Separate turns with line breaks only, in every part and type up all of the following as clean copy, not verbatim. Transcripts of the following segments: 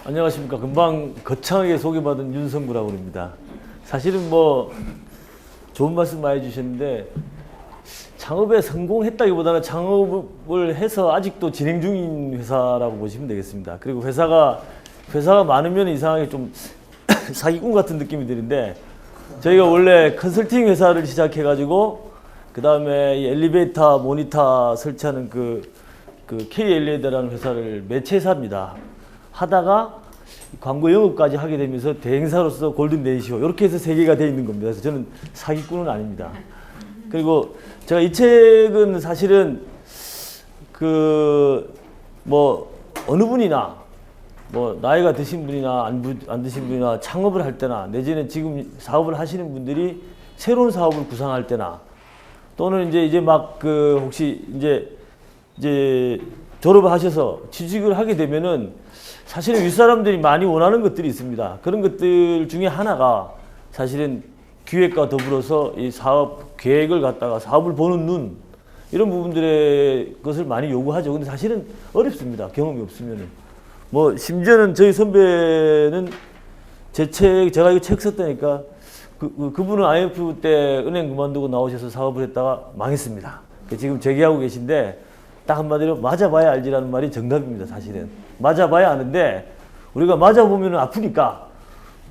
안녕하십니까. 금방 거창하게 소개받은 윤성구라고 합니다. 사실은 뭐 좋은 말씀 많이 해주셨는데 창업에 성공했다기보다는 창업을 해서 아직도 진행 중인 회사라고 보시면 되겠습니다. 그리고 회사가 많으면 이상하게 좀 사기꾼 같은 느낌이 드는데 저희가 원래 컨설팅 회사를 시작해가지고 그 다음에 엘리베이터 모니터 설치하는 그 KLED라는 회사를 매체사입니다. 하다가 광고 영업까지 하게 되면서 대행사로서 골든 레이시오 이렇게 해서 세 개가 되어 있는 겁니다. 그래서 저는 사기꾼은 아닙니다. 그리고 제가 이 책은 사실은 뭐 어느 분이나 뭐 나이가 드신 분이나 안 드신 분이나 창업을 할 때나 내지는 지금 사업을 하시는 분들이 새로운 사업을 구상할 때나 또는 이제 막 혹시 이제 졸업을 하셔서 취직을 하게 되면은 사실은 윗사람들이 많이 원하는 것들이 있습니다. 그런 것들 중에 하나가 사실은 기획과 더불어서 이 사업 계획을 갖다가 사업을 보는 눈 이런 부분들의 것을 많이 요구하죠. 근데 사실은 어렵습니다. 경험이 없으면은. 뭐 심지어는 저희 선배는 제가 이거 책 썼다니까 그분은 IMF 때 은행 그만두고 나오셔서 사업을 했다가 망했습니다. 지금 재기하고 계신데 딱 한마디로 맞아봐야 알지라는 말이 정답입니다. 사실은 맞아봐야 아는데 우리가 맞아보면 아프니까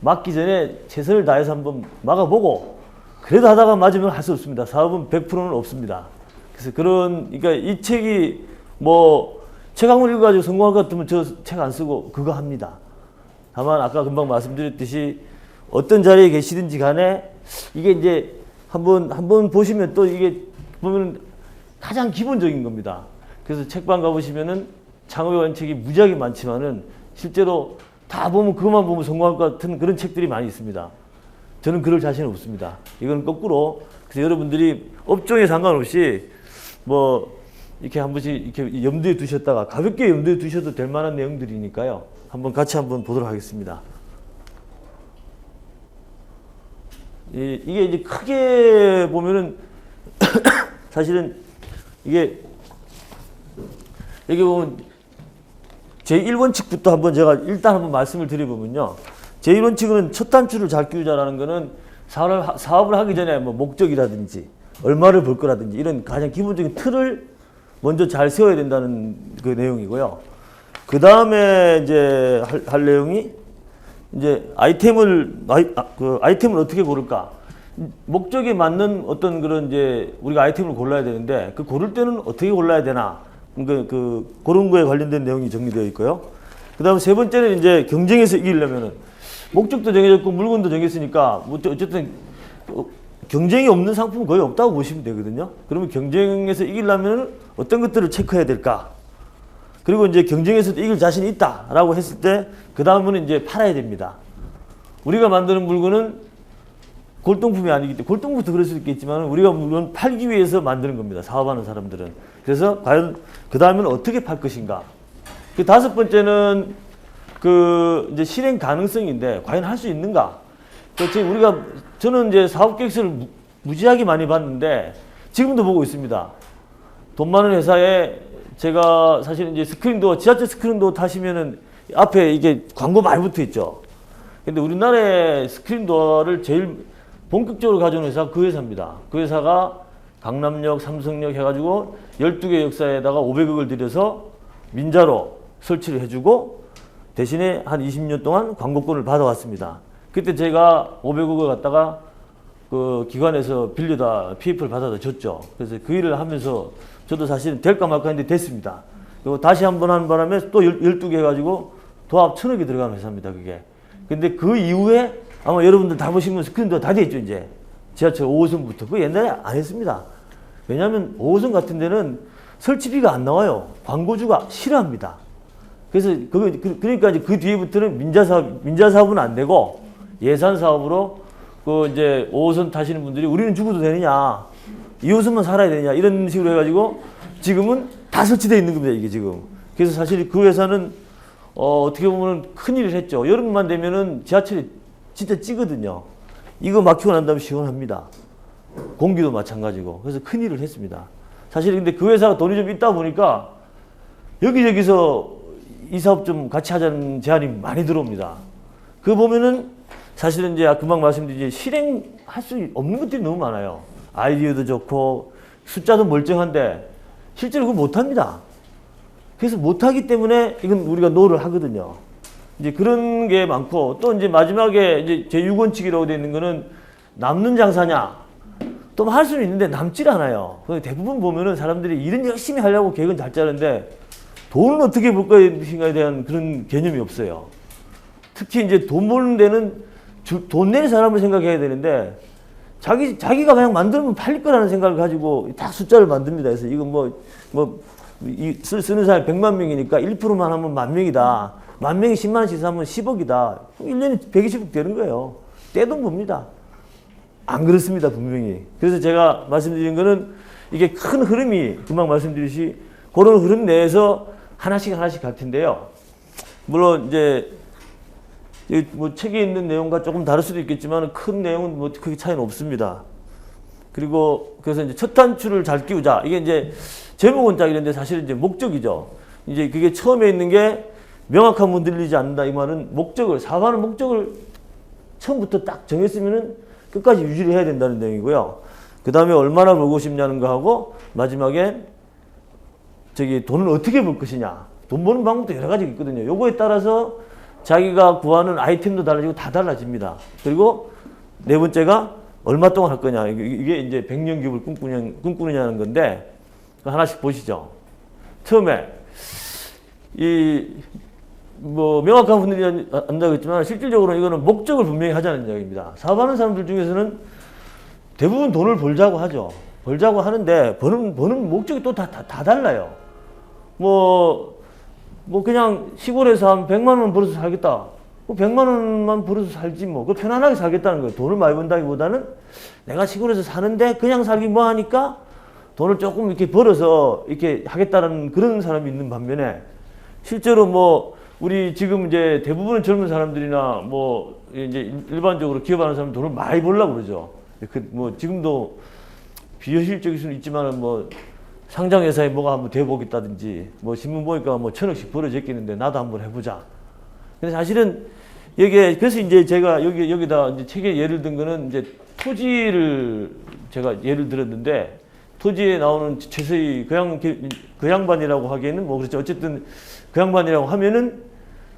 맞기 전에 최선을 다해서 한번 막아보고 그래도 하다가 맞으면 할 수 없습니다. 사업은 100%는 없습니다. 그래서 그러니까 이 책이 뭐 책 한 권 읽어가지고 성공할 것 같으면 저 책 안 쓰고 그거 합니다. 다만 아까 금방 말씀드렸듯이 어떤 자리에 계시든지 간에 이게 이제 한번 보시면 또 이게 보면 가장 기본적인 겁니다. 그래서 책방 가보시면은 창업의 원칙이 무지하게 많지만은 실제로 다 보면 그것만 보면 성공할 것 같은 그런 책들이 많이 있습니다. 저는 그럴 자신은 없습니다. 이건 거꾸로 그래서 여러분들이 업종에 상관없이 뭐 이렇게 한 번씩 이렇게 염두에 두셨다가 가볍게 염두에 두셔도 될 만한 내용들이니까요. 같이 한번 보도록 하겠습니다. 이게 이제 크게 보면은 사실은 이게 여기 보면 제1원칙부터 한번 제가 일단 한번 말씀을 드려보면요. 제1원칙은 첫 단추를 잘 끼우자라는 거는 사업을 하기 전에 뭐 목적이라든지 얼마를 벌 거라든지 이런 가장 기본적인 틀을 먼저 잘 세워야 된다는 그 내용이고요. 그 다음에 이제 할 내용이 이제 아이템을 어떻게 고를까? 목적에 맞는 어떤 그런 이제 우리가 아이템을 골라야 되는데 그 고를 때는 어떻게 골라야 되나? 그런 거에 관련된 내용이 정리되어 있고요. 그 다음에 세 번째는 이제 경쟁에서 이기려면은 목적도 정해졌고 물건도 정했으니까 어쨌든 경쟁이 없는 상품은 거의 없다고 보시면 되거든요. 그러면 경쟁에서 이기려면 어떤 것들을 체크해야 될까? 그리고 이제 경쟁에서도 이길 자신이 있다라고 했을 때 그 다음은 이제 팔아야 됩니다. 우리가 만드는 물건은 골동품이 아니기 때문에 골동품도 그럴 수 있겠지만 우리가 물건 팔기 위해서 만드는 겁니다. 사업하는 사람들은. 그래서 과연 그 다음은 어떻게 팔 것인가? 그 다섯 번째는 이제 실행 가능성인데 과연 할 수 있는가? 저는 이제 사업 계획서를 무지하게 많이 봤는데 지금도 보고 있습니다. 돈 많은 회사에 제가 사실 이제 지하철 스크린도어 타시면은 앞에 이게 광고 많이 붙어 있죠. 근데 우리나라에 스크린도어를 제일 본격적으로 가져온 회사가 그 회사입니다. 그 회사가 강남역, 삼성역 해가지고 12개 역사에다가 500억을 들여서 민자로 설치를 해주고 대신에 한 20년 동안 광고권을 받아왔습니다. 그때 제가 500억을 갖다가 그 기관에서 빌려다 PF를 받아다 줬죠. 그래서 그 일을 하면서 저도 사실은 될까 말까 했는데 됐습니다. 그리고 다시 한번 한 바람에 또 12개 해가지고 도합 1000억이 들어가는 회사입니다, 그게. 근데 그 이후에 아마 여러분들 다 보시면 스크린도 다 돼 있죠, 이제. 지하철 5호선부터. 그거 옛날에 안 했습니다. 왜냐하면 5호선 같은 데는 설치비가 안 나와요. 광고주가 싫어합니다. 그래서 그러니까 이제 그 뒤에부터는 민자사업은 안 되고 예산사업으로 이제 5호선 타시는 분들이 우리는 죽어도 되느냐, 2호선만 살아야 되느냐 이런 식으로 해가지고 지금은 다 설치되어 있는 겁니다, 이게 지금. 그래서 사실 그 회사는 어떻게 보면 큰일을 했죠. 여름만 되면은 지하철이 진짜 찌거든요. 이거 막히고 난 다음에 시원합니다. 공기도 마찬가지고. 그래서 큰일을 했습니다. 사실 근데 그 회사가 돈이 좀 있다 보니까 여기저기서 이 사업 좀 같이 하자는 제안이 많이 들어옵니다. 그거 보면은 사실은 이제 금방 말씀드린 실행할 수 없는 것들이 너무 많아요. 아이디어도 좋고 숫자도 멀쩡한데 실제로 그걸 못합니다. 그래서 못하기 때문에 이건 우리가 노를 하거든요. 이제 그런 게 많고 또 이제 마지막에 이제 제6원칙이라고 되어 있는 거는 남는 장사냐? 또 할 수는 있는데 남질 않아요. 대부분 보면은 사람들이 일은 열심히 하려고 계획은 잘 짜는데 돈은 어떻게 벌 것인가에 대한 그런 개념이 없어요. 특히 이제 돈 버는 데는 돈 내는 사람을 생각해야 되는데 자기가 그냥 만들면 팔릴 거라는 생각을 가지고 딱 숫자를 만듭니다. 그래서 이거 쓰는 사람이 100만 명이니까 1%만 하면 10,000명이다. 10,000명이 10만 원씩 사면 10억이다. 1년에 120억 되는 거예요. 떼돈 봅니다. 안 그렇습니다, 분명히. 그래서 제가 말씀드린 거는 이게 큰 흐름이 금방 말씀드렸듯이 그런 흐름 내에서 하나씩 갈 텐데요. 물론 이제 뭐 책에 있는 내용과 조금 다를 수도 있겠지만 큰 내용은 뭐 크게 차이는 없습니다. 그리고 그래서 이제 첫 단추를 잘 끼우자. 이게 이제 제목은 딱 이런데 사실은 이제 목적이죠. 이제 그게 처음에 있는 게 명확한 문 들리지 않는다. 이 말은 사업하는 목적을 처음부터 딱 정했으면은 끝까지 유지를 해야 된다는 내용이고요. 그 다음에 얼마나 벌고 싶냐는 거 하고 마지막에 돈을 어떻게 벌 것이냐. 돈 버는 방법도 여러 가지 있거든요. 요거에 따라서 자기가 구하는 아이템도 달라지고 다 달라집니다. 그리고 네 번째가 얼마 동안 할 거냐. 이게 이제 100년 기업을 꿈꾸느냐는 건데 하나씩 보시죠. 처음에 명확한 분들이 안다고 했지만 실질적으로 이거는 목적을 분명히 하자는 이야기입니다. 사업하는 사람들 중에서는 대부분 돈을 벌자고 하죠. 벌자고 하는데 버는 목적이 또 다 달라요. 그냥 시골에서 한 100만 원 벌어서 살겠다. 100만 원만 벌어서 살지 뭐. 그 편안하게 살겠다는 거예요. 돈을 많이 번다기보다는 내가 시골에서 사는데 그냥 살기 뭐 하니까 돈을 조금 이렇게 벌어서 이렇게 하겠다는 그런 사람이 있는 반면에 실제로 우리 지금 이제 대부분의 젊은 사람들이나 이제 일반적으로 기업하는 사람은 돈을 많이 벌려고 그러죠. 지금도 비현실적일 수는 있지만은 상장회사에 뭐가 한번 돼보겠다든지 신문 보니까 1,000억씩 벌어졌겠는데 나도 한번 해보자. 근데 사실은 여기에 그래서 이제 제가 여기다 이제 책에 예를 든 거는 이제 토지를 제가 예를 들었는데 토지에 나오는 최서희 그 양반이라고 하기에는 그렇죠. 어쨌든 그 양반이라고 하면은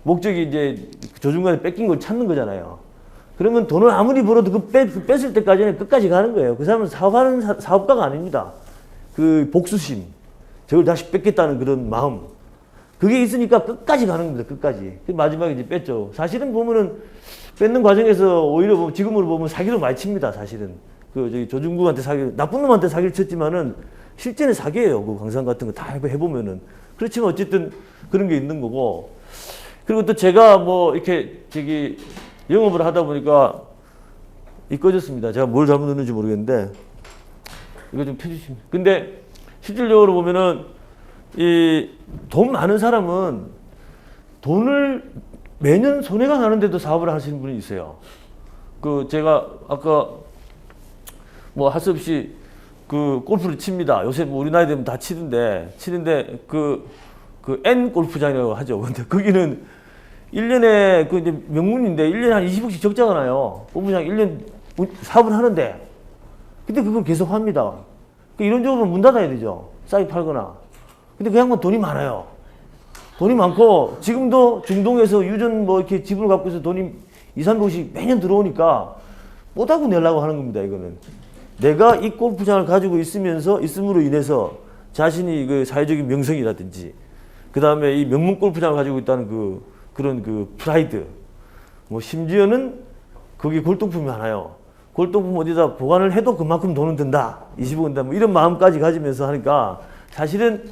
목적이 이제 조중간에 뺏긴 걸 찾는 거잖아요. 그러면 돈을 아무리 벌어도 뺐을 때까지는 끝까지 가는 거예요. 그 사람은 사업가가 아닙니다. 그 복수심, 저걸 다시 뺏겠다는 그런 마음, 그게 있으니까 끝까지 가는 겁니다. 끝까지. 마지막에 이제 뺐죠. 사실은 보면은 뺏는 과정에서 오히려 지금으로 보면 사기를 많이 칩니다. 사실은 조중국한테 나쁜 놈한테 사기를 쳤지만은 실제는 사기예요. 그 광산 같은 거 다 해보면은. 그렇지만 어쨌든 그런 게 있는 거고. 그리고 또 제가 이렇게 영업을 하다 보니까 꺼졌습니다. 제가 뭘 잘못 넣는지 모르겠는데 이거 좀 펴주시면. 근데 실질적으로 보면은 돈 많은 사람은 돈을 매년 손해가 나는데도 사업을 하시는 분이 있어요. 제가 아까 할 수 없이 골프를 칩니다. 요새 우리 나이 되면 다 치는데 N 골프장이라고 하죠. 근데 거기는 1년에 이제 명문인데 1년에 한 20억씩 적자가 나요. 골프장 1년 사업을 하는데. 근데 그걸 계속 합니다. 이런적으로 문 닫아야 되죠. 싸게 팔거나. 근데 그 양반 돈이 많아요. 돈이 많고 지금도 중동에서 유전 이렇게 집을 갖고 있어 돈이 200~300억씩 매년 들어오니까 못하고 내려고 하는 겁니다. 이거는. 내가 이 골프장을 가지고 있음으로 인해서 자신이 그 사회적인 명성이라든지 그 다음에 이 명문 골프장을 가지고 있다는 그런 프라이드. 심지어는 거기 골동품이 많아요. 골동품 어디다 보관을 해도 그만큼 돈은 든다. 20억 든다. 이런 마음까지 가지면서 하니까 사실은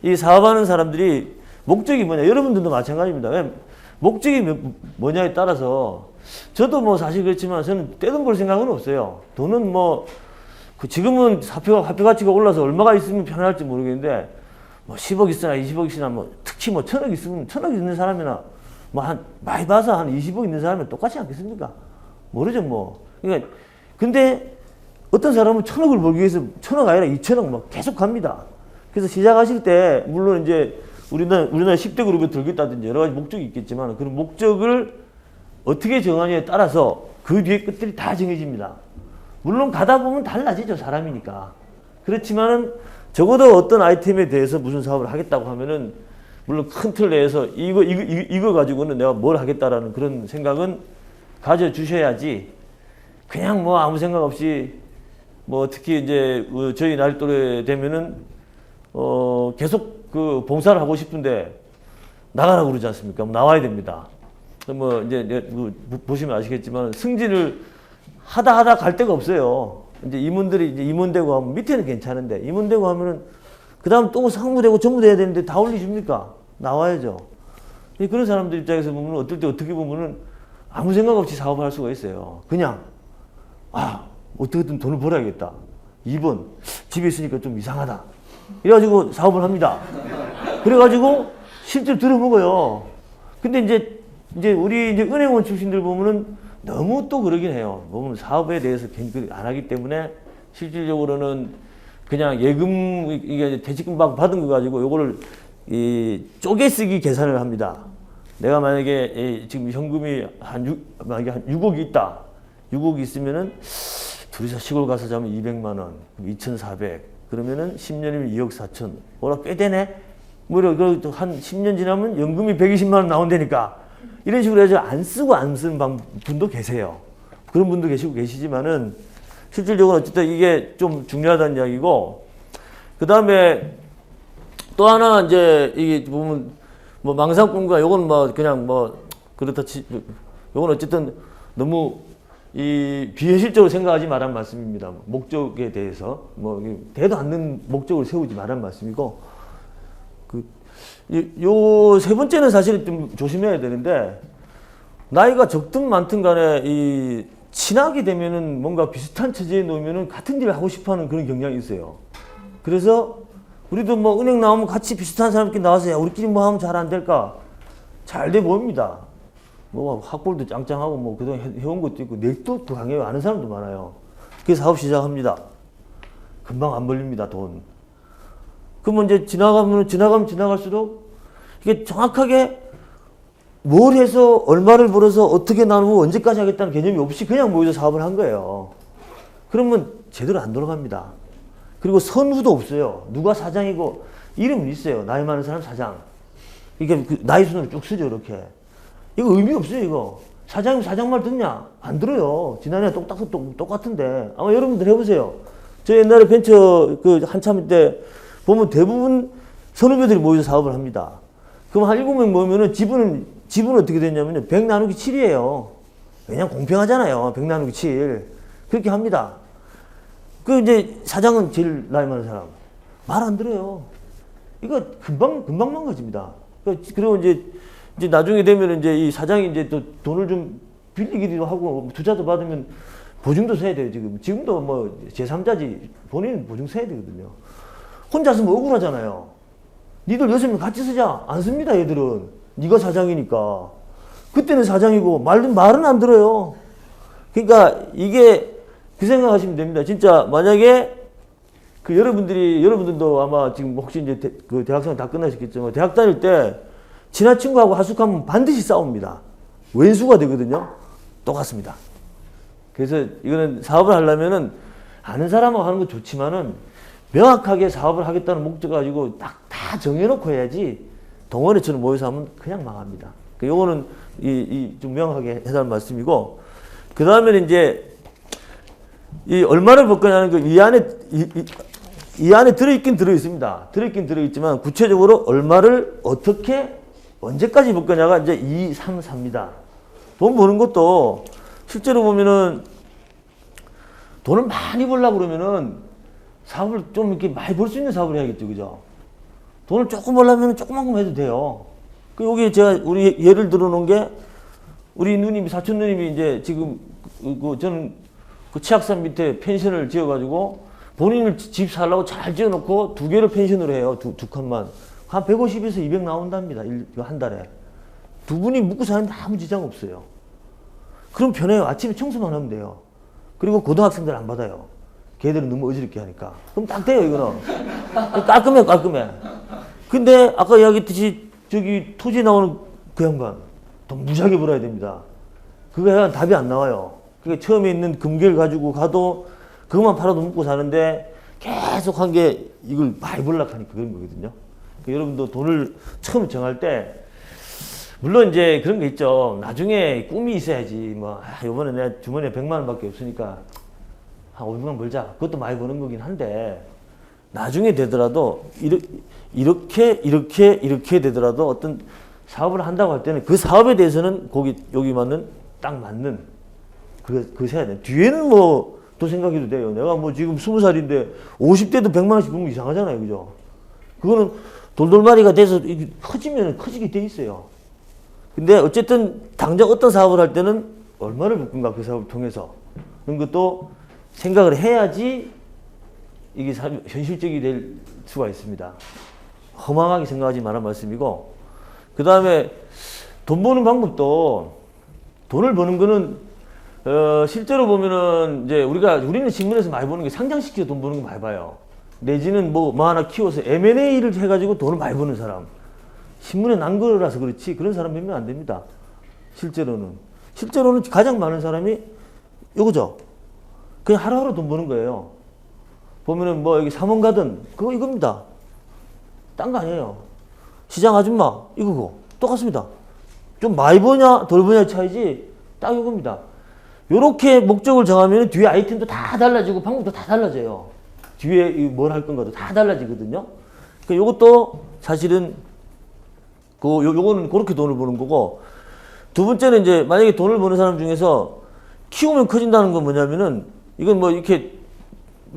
이 사업하는 사람들이 목적이 뭐냐. 여러분들도 마찬가지입니다. 목적이 뭐냐에 따라서 저도 사실 그렇지만 저는 떼돈 벌 생각은 없어요. 돈은 지금은 화폐 가치가 올라서 얼마가 있으면 편할지 모르겠는데 10억 있으나 20억 있으나 특히 1,000억 있으면 1,000억 있는 사람이나 많이 봐서 한 20억 있는 사람이 똑같지 않겠습니까? 모르죠 그러니까 근데 어떤 사람은 1,000억을 벌기 위해서 1,000억 아니라 2,000억 계속 갑니다. 그래서 시작하실 때 물론 이제 우리나라 10대 그룹에 들겠다든지 여러 가지 목적이 있겠지만 그런 목적을 어떻게 정하냐에 따라서 그 뒤에 끝들이 다 정해집니다. 물론 가다 보면 달라지죠. 사람이니까. 그렇지만은 적어도 어떤 아이템에 대해서 무슨 사업을 하겠다고 하면은 물론 큰 틀 내에서 이거 가지고는 내가 뭘 하겠다라는 그런 생각은 가져주셔야지 그냥 뭐 아무 생각 없이 뭐 특히 이제 저희 나이 또래 되면은 계속 그 봉사를 하고 싶은데 나가라고 그러지 않습니까? 나와야 됩니다. 뭐 이제 보시면 아시겠지만 승진을 하다 갈 데가 없어요. 이제 임원들이 이제 임원되고 하면 밑에는 괜찮은데 임원되고 하면은 그 다음 또 상무되고 전무돼야 되는데 다 올리십니까? 나와야죠. 그런 사람들 입장에서 보면 어떨 때 어떻게 보면은 아무 생각 없이 사업을 할 수가 있어요. 그냥 어떻게든 돈을 벌어야겠다. 2번 집에 있으니까 좀 이상하다. 이래가지고 사업을 합니다. 그래가지고 실제로 들어먹어요. 근데 이제 우리 이제 은행원 출신들 보면은 너무 또 그러긴 해요. 보면 사업에 대해서 안 하기 때문에 실질적으로는 그냥 예금 이게 퇴직금 받은 거 가지고 요거를 쪼개 쓰기 계산을 합니다. 내가 만약에 지금 현금이 만약에 한 6억이 있다. 6억이 있으면은 둘이서 시골 가서 자면 200만 원, 2,400. 그러면은 10년이면 2억 4천. 뭐라 꽤 되네. 뭐래 한 10년 지나면 연금이 120만 원 나온다니까. 이런 식으로 해서 안 쓰고 안 쓰는 분도 계세요. 그런 분도 계시지만은 실질적으로 어쨌든 이게 좀 중요하다는 이야기고, 그 다음에 또 하나 이제 이게 보면 뭐 망상꾼과 요건 뭐 그냥 뭐 그렇다 요건 어쨌든 너무 이 비현실적으로 생각하지 말란 말씀입니다. 목적에 대해서 뭐 대도 않는 목적을 세우지 말란 말씀이고, 요 세 번째는 사실 좀 조심해야 되는데, 나이가 적든 많든 간에 이 친하게 되면은 뭔가 비슷한 처지에 놓으면은 같은 일을 하고 싶어 하는 그런 경향이 있어요. 그래서 우리도 뭐 은행 나오면 같이 비슷한 사람끼리 나와서 야, 우리끼리 뭐 하면 잘 안 될까? 잘 돼 보입니다. 뭐 학벌도 짱짱하고 뭐 그동안 해온 것도 있고 넥도 강해요. 아는 사람도 많아요. 그래서 사업 시작합니다. 금방 안 벌립니다, 돈. 그러면 이제 지나가면 지나갈수록 이게 정확하게 뭘 해서 얼마를 벌어서 어떻게 나누고 언제까지 하겠다는 개념이 없이 그냥 모여서 사업을 한 거예요. 그러면 제대로 안 돌아갑니다. 그리고 선후도 없어요. 누가 사장이고 이름은 있어요. 나이 많은 사람 사장. 이게 나이 순으로 쭉 쓰죠, 이렇게. 이거 의미 없어요, 이거. 사장이면 사장 말 듣냐? 안 들어요. 지난해 똑같은데. 아마 여러분들 해보세요. 저 옛날에 벤처 한참 때 보면 대부분 선후배들이 모여서 사업을 합니다. 그럼 한 7명 모이면은 지분은 어떻게 됐냐면요. 100 나누기 7이에요. 왜냐면 공평하잖아요. 100 나누기 7. 그렇게 합니다. 그 이제 사장은 제일 나이 많은 사람. 말 안 들어요. 이거 금방 망가집니다. 그리고 이제 나중에 되면 이제 이 사장이 이제 또 돈을 좀 빌리기도 하고 투자도 받으면 보증도 서야 돼요, 지금. 지금도 뭐 제3자지 본인은 보증 서야 되거든요. 혼자 쓰면 억울하잖아요. 니들 6명 같이 쓰자. 안 씁니다, 얘들은. 니가 사장이니까. 그때는 사장이고 말은 안 들어요. 그러니까 이게 그 생각하시면 됩니다. 진짜 만약에 여러분들도 아마 지금 혹시 이제 그 대학생 다 끝나셨겠지만 대학 다닐 때 친한 친구하고 하숙하면 반드시 싸웁니다. 왼수가 되거든요. 똑같습니다. 그래서 이거는 사업을 하려면은 아는 사람하고 하는 거 좋지만은 명확하게 사업을 하겠다는 목적 가지고 딱 다 정해놓고 해야지 동아리처럼 모여서 하면 그냥 망합니다. 요거는 좀 명확하게 해달라는 말씀이고, 그 다음에 이제 이 얼마를 벌 거냐는 거 이 안에 들어있긴 들어있습니다. 들어있긴 들어있지만 구체적으로 얼마를 어떻게 언제까지 벌 거냐가 이제 2, 3, 4입니다. 돈 버는 것도 실제로 보면은 돈을 많이 벌려고 그러면은 사업을 좀 이렇게 많이 벌 수 있는 사업을 해야겠죠. 그죠? 돈을 조금 벌려면 조그만큼 해도 돼요. 여기 제가 우리 예를 들어 놓은 게 우리 누님이, 사촌 누님이 이제 지금 저는 그 치악산 밑에 펜션을 지어가지고 본인을 집 살라고 잘 지어놓고 2개를 펜션으로 해요. 두 칸만. 한 150에서 200 나온답니다. 한 달에. 두 분이 묵고 사는데 아무 지장 없어요. 그럼 편해요. 아침에 청소만 하면 돼요. 그리고 고등학생들 안 받아요. 걔들은 너무 어지럽게 하니까. 그럼 딱 돼요, 이거는. 깔끔해. 근데 아까 이야기했듯이 저기 토지 나오는 그 양반 돈 무지하게 벌어야 됩니다. 그거 해야 답이 안 나와요. 그게 처음에 있는 금괴를 가지고 가도 그것만 팔아도 먹고 사는데 계속 한 게 이걸 많이 벌려고 하니까 그런 거거든요. 그러니까 여러분도 돈을 처음 정할 때 물론 이제 그런 게 있죠. 나중에 꿈이 있어야지. 뭐 이번에 내 주머니에 100만 원밖에 없으니까 한 500만 벌자. 그것도 많이 버는 거긴 한데 나중에 되더라도 이렇게 되더라도 어떤 사업을 한다고 할 때는 그 사업에 대해서는 여기 맞는 딱 맞는 그거 세야 돼. 뒤에는 뭐 또 생각해도 돼요. 내가 뭐 지금 20살인데 50대도 100만 원씩 벌면 이상하잖아요. 그죠? 그거는 돌돌마리가 돼서 커지면 커지게 돼 있어요. 근데 어쨌든 당장 어떤 사업을 할 때는 얼마를 벌 건가 그 사업을 통해서 그런 것도 생각을 해야지 이게 현실적이 될 수가 있습니다. 허망하게 생각하지 말란 말씀이고, 그 다음에 돈 버는 방법도 돈을 버는 거는 실제로 보면은 이제 우리는 신문에서 많이 보는 게 상장시켜서 돈 버는 거 많이 봐요. 내지는 뭐 하나 키워서 M&A를 해가지고 돈을 많이 버는 사람. 신문에 난 거라서 그렇지 그런 사람 몇 명 안 됩니다. 실제로는 가장 많은 사람이 이거죠. 그냥 하루하루 돈 버는 거예요. 보면은 뭐 여기 삼원 가든 그거 이겁니다. 딴 거 아니에요. 시장 아줌마 이거고 똑같습니다. 좀 많이 버냐 덜 버냐 차이지 딱 이겁니다. 요렇게 목적을 정하면 뒤에 아이템도 다 달라지고 방법도 다 달라져요. 뒤에 뭘 할 건가도 다 달라지거든요. 그러니까 요것도 사실은 요거는 그렇게 돈을 버는 거고, 두 번째는 이제 만약에 돈을 버는 사람 중에서 키우면 커진다는 건 뭐냐면은 이건 뭐 이렇게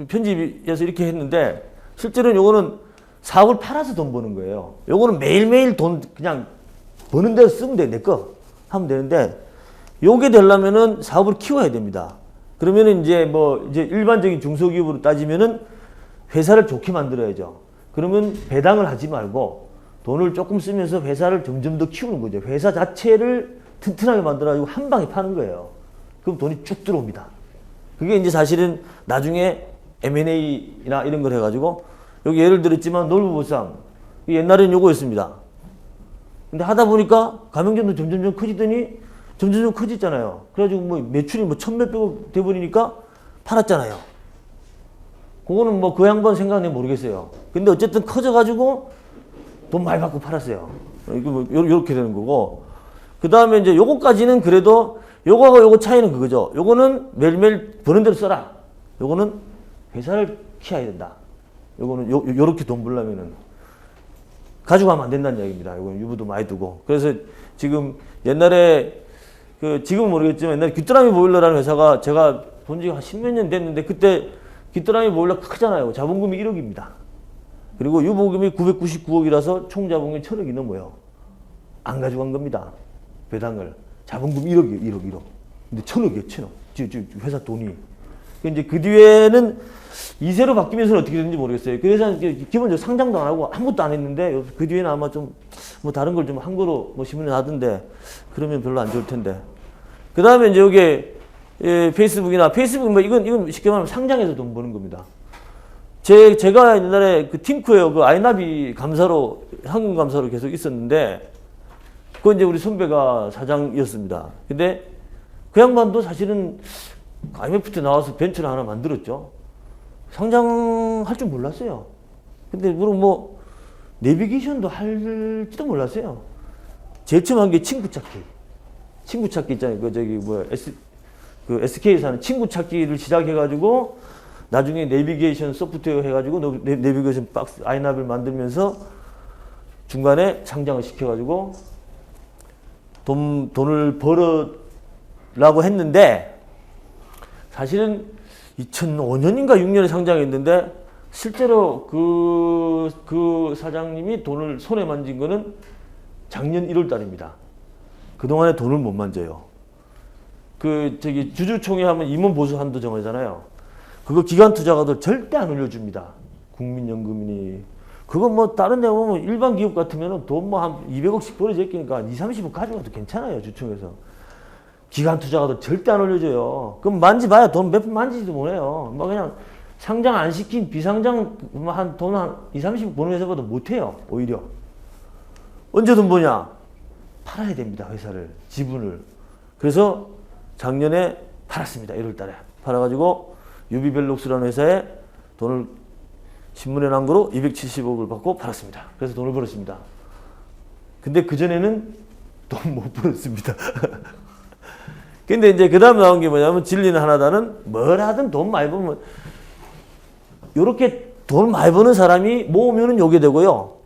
편집에서 이렇게 했는데 실제로는 요거는 사업을 팔아서 돈 버는 거예요. 요거는 매일매일 돈 그냥 버는 대로 쓰면 돼. 내 거 하면 되는데 요게 되려면은 사업을 키워야 됩니다. 그러면은 이제 일반적인 중소기업으로 따지면은 회사를 좋게 만들어야죠. 그러면 배당을 하지 말고 돈을 조금 쓰면서 회사를 점점 더 키우는 거죠. 회사 자체를 튼튼하게 만들어가지고 한 방에 파는 거예요. 그럼 돈이 쭉 들어옵니다. 그게 이제 사실은 나중에 M&A나 이런 걸 해가지고 여기 예를 들었지만 놀부보쌈 옛날에는 요거였습니다. 근데 하다 보니까 가맹점도 점점 커지더니 점점 커졌잖아요. 그래가지고 뭐 매출이 뭐 1000몇백억 돼버리니까 팔았잖아요. 그거는 뭐 그 양반 생각은 모르겠어요. 근데 어쨌든 커져가지고 돈 많이 받고 팔았어요. 이거 뭐 요렇게 되는 거고. 그 다음에 이제 요거까지는 그래도 요거하고 요거 차이는 그거죠. 요거는 매일매일 버는 대로 써라. 요거는 회사를 키워야 된다. 요거는 요렇게 돈 벌려면은 가지고 가면 안 된다는 이야기입니다. 요거는 유부도 많이 두고. 그래서 지금 옛날에 지금은 모르겠지만 옛날에 귀뚜라미 보일러라는 회사가 제가 본 지가 한 10몇 년 됐는데 그때 귀뚜라미 보일러 크잖아요. 자본금이 1억입니다. 그리고 유보금이 999억이라서 총 자본금이 1000억이 넘어요. 안 가져간 겁니다. 배당을. 자본금 1억이에요. 1억. 근데 1000억이에요. 1000억. 회사 돈이. 이제 그 뒤에는 2세로 바뀌면서는 어떻게 되는지 모르겠어요. 그 회사는 기본적으로 상장도 안 하고 아무것도 안 했는데 그 뒤에는 아마 좀 뭐 다른 걸 좀 한 거로 뭐 신문에 나던데 그러면 별로 안 좋을 텐데. 그 다음에 이제 여기 페이스북 뭐 이건 쉽게 말하면 상장해서 돈 버는 겁니다. 제가 옛날에 그 팀쿠에어 그 아이나비 감사로 한국 감사로 계속 있었는데 그건 이제 우리 선배가 사장이었습니다. 근데 그 양반도 사실은 IMF 때 나와서 벤처를 하나 만들었죠. 상장할 줄 몰랐어요. 근데 뭐 내비게이션도 할지도 몰랐어요. 제일 처음 한 게 친구 찾기 있잖아요. 그 SK에서 하는 친구 찾기를 시작해가지고 나중에 내비게이션 소프트웨어 해가지고 내비게이션 박스 아이나비를 만들면서 중간에 상장을 시켜가지고 돈을 벌으려고 했는데 사실은 2005년인가 6년에 상장했는데 실제로 그 사장님이 돈을 손에 만진 거는 작년 1월 달입니다. 그동안에 돈을 못 만져요. 주주총회 하면 임원 보수 한도 정하잖아요. 그거 기관 투자가도 절대 안 올려줍니다. 국민연금이니. 그거 뭐 다른 데 보면 일반 기업 같으면 돈 뭐 한 200억씩 벌어져 있으니까 20, 30억 가져가도 괜찮아요. 주총에서. 기관 투자가도 절대 안 올려줘요. 그럼 만지봐야 돈 몇 푼 만지지도 못해요. 뭐 그냥 상장 안 시킨 비상장 한 돈 한 2, 30억 버는 회사보다 못해요. 오히려. 언제 돈 버냐? 팔아야 됩니다. 회사를. 지분을. 그래서 작년에 팔았습니다. 1월 달에. 팔아가지고 유비벨록스라는 회사에 돈을 신문에 난 거로 270억을 받고 팔았습니다. 그래서 돈을 벌었습니다. 근데 그전에는 돈 못 벌었습니다. 근데 이제 그 다음 나온 게 뭐냐면 진리는 하나다는 뭘 하든 돈 많이 벌면 요렇게 돈 많이 버는 사람이 모으면은 요게 되고요.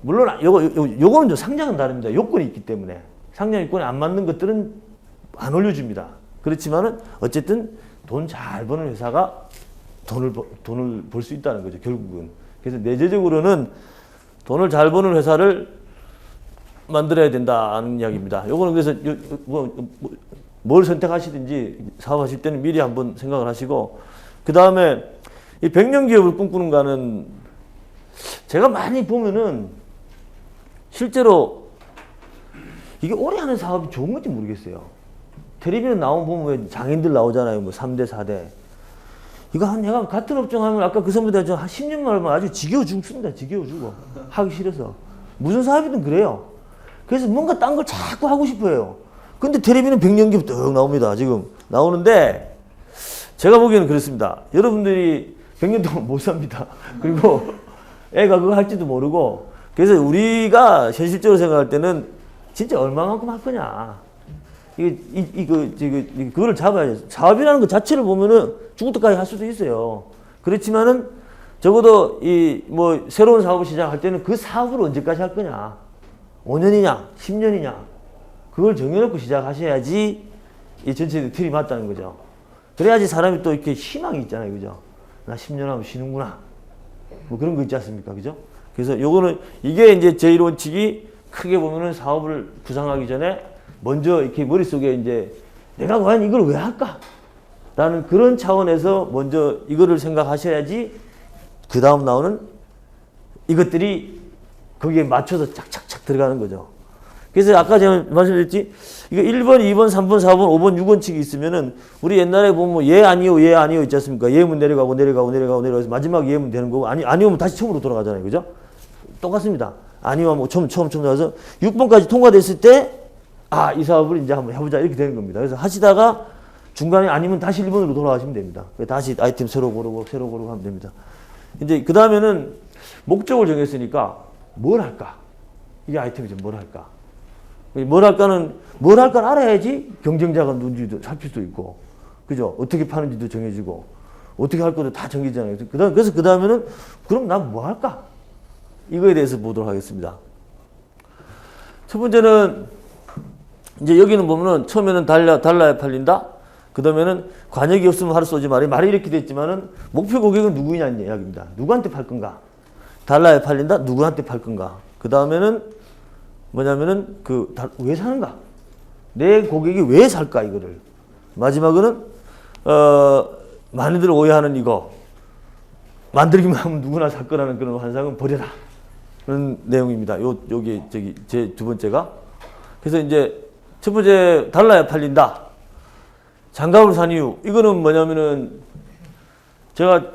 물론 요거는 좀 상장은 다릅니다. 요건이 있기 때문에. 상장 요건에 안 맞는 것들은 안 올려줍니다. 그렇지만은 어쨌든 돈 잘 버는 회사가 돈을 벌 수 있다는 거죠. 결국은. 그래서 내재적으로는 돈을 잘 버는 회사를 만들어야 된다는 이야기입니다. 요거는 그래서 뭘 선택하시든지 사업하실 때는 미리 한번 생각을 하시고, 그 다음에 이 100년 기업을 꿈꾸는가는 제가 많이 보면은 실제로 이게 오래 하는 사업이 좋은 건지 모르겠어요. 텔레비전 나오면 보면 왜 장인들 나오잖아요. 뭐 3대, 4대. 이거 내가 같은 업종 하면 아까 그 선배들 한 10년만 하면 아주 지겨워 죽습니다. 지겨워 죽어. 하기 싫어서. 무슨 사업이든 그래요. 그래서 뭔가 딴 걸 자꾸 하고 싶어요. 근데 텔레비는 100년 기업 쭉 나옵니다. 지금 나오는데 제가 보기에는 그렇습니다. 여러분들이 100년 동안 못 삽니다. 그리고 애가 그거 할지도 모르고, 그래서 우리가 현실적으로 생각할 때는 진짜 얼마만큼 할 거냐. 그거를 잡아야죠. 사업이라는 것 자체를 보면은 죽을 때까지 할 수도 있어요. 그렇지만은 적어도 새로운 사업을 시작할 때는 그 사업을 언제까지 할 거냐. 5년이냐, 10년이냐. 그걸 정해놓고 시작하셔야지 이 전체 틀이 맞다는 거죠. 그래야지 사람이 또 이렇게 희망이 있잖아요. 그죠? 나 10년 하면 쉬는구나. 뭐 그런 거 있지 않습니까? 그죠? 그래서 요거는, 이게 이제 제1원칙이 크게 보면은 사업을 구상하기 전에 먼저 이렇게 머릿속에 이제 내가 과연 이걸 왜 할까? 라는 그런 차원에서 먼저 이거를 생각하셔야지 그 다음 나오는 이것들이 거기에 맞춰서 착착착 들어가는 거죠. 그래서 아까 제가 말씀드렸지, 이거 1번, 2번, 3번, 4번, 5번, 6원칙이 있으면은 우리 옛날에 보면 예 아니요, 예 아니요 있지 않습니까? 예문 내려가고 내려가고 내려가고 내려가서 마지막 예문 되는 거고, 아니오면 다시 처음으로 돌아가잖아요. 그죠? 똑같습니다. 아니오면 뭐 처음 나와서 6번까지 통과됐을 때 이 사업을 이제 한번 해보자 이렇게 되는 겁니다. 그래서 하시다가 중간에 아니면 다시 1번으로 돌아가시면 됩니다. 다시 아이템 새로 고르고 하면 됩니다. 이제 그 다음에는 목적을 정했으니까 뭘 할까? 이게 아이템이죠. 뭘 할까? 뭘 할까는 알아야지 경쟁자가 누군지도 살필 수 있고, 그죠? 어떻게 파는지도 정해지고, 어떻게 할 것도 다 정해지잖아요. 그래서 그 다음에는 그럼 난 뭐 할까? 이거에 대해서 보도록 하겠습니다. 첫 번째는 이제 여기는 보면은 처음에는 달러에 팔린다. 그 다음에는 관역이 없으면 하루 쏘지 말이 이렇게 됐지만은 목표 고객은 누구냐는 이야기입니다. 누구한테 팔 건가? 달러에 팔린다. 누구한테 팔 건가? 그 다음에는 뭐냐면은 왜 사는가? 내 고객이 왜 살까 이거를. 마지막으로는 많이들 오해하는 이거. 만들기만 하면 누구나 살 거라는 그런 환상은 버려라. 그런 내용입니다. 여기 제 두 번째가. 그래서 이제 첫 번째 달러에 팔린다. 장갑을 산 이유. 이거는 뭐냐면은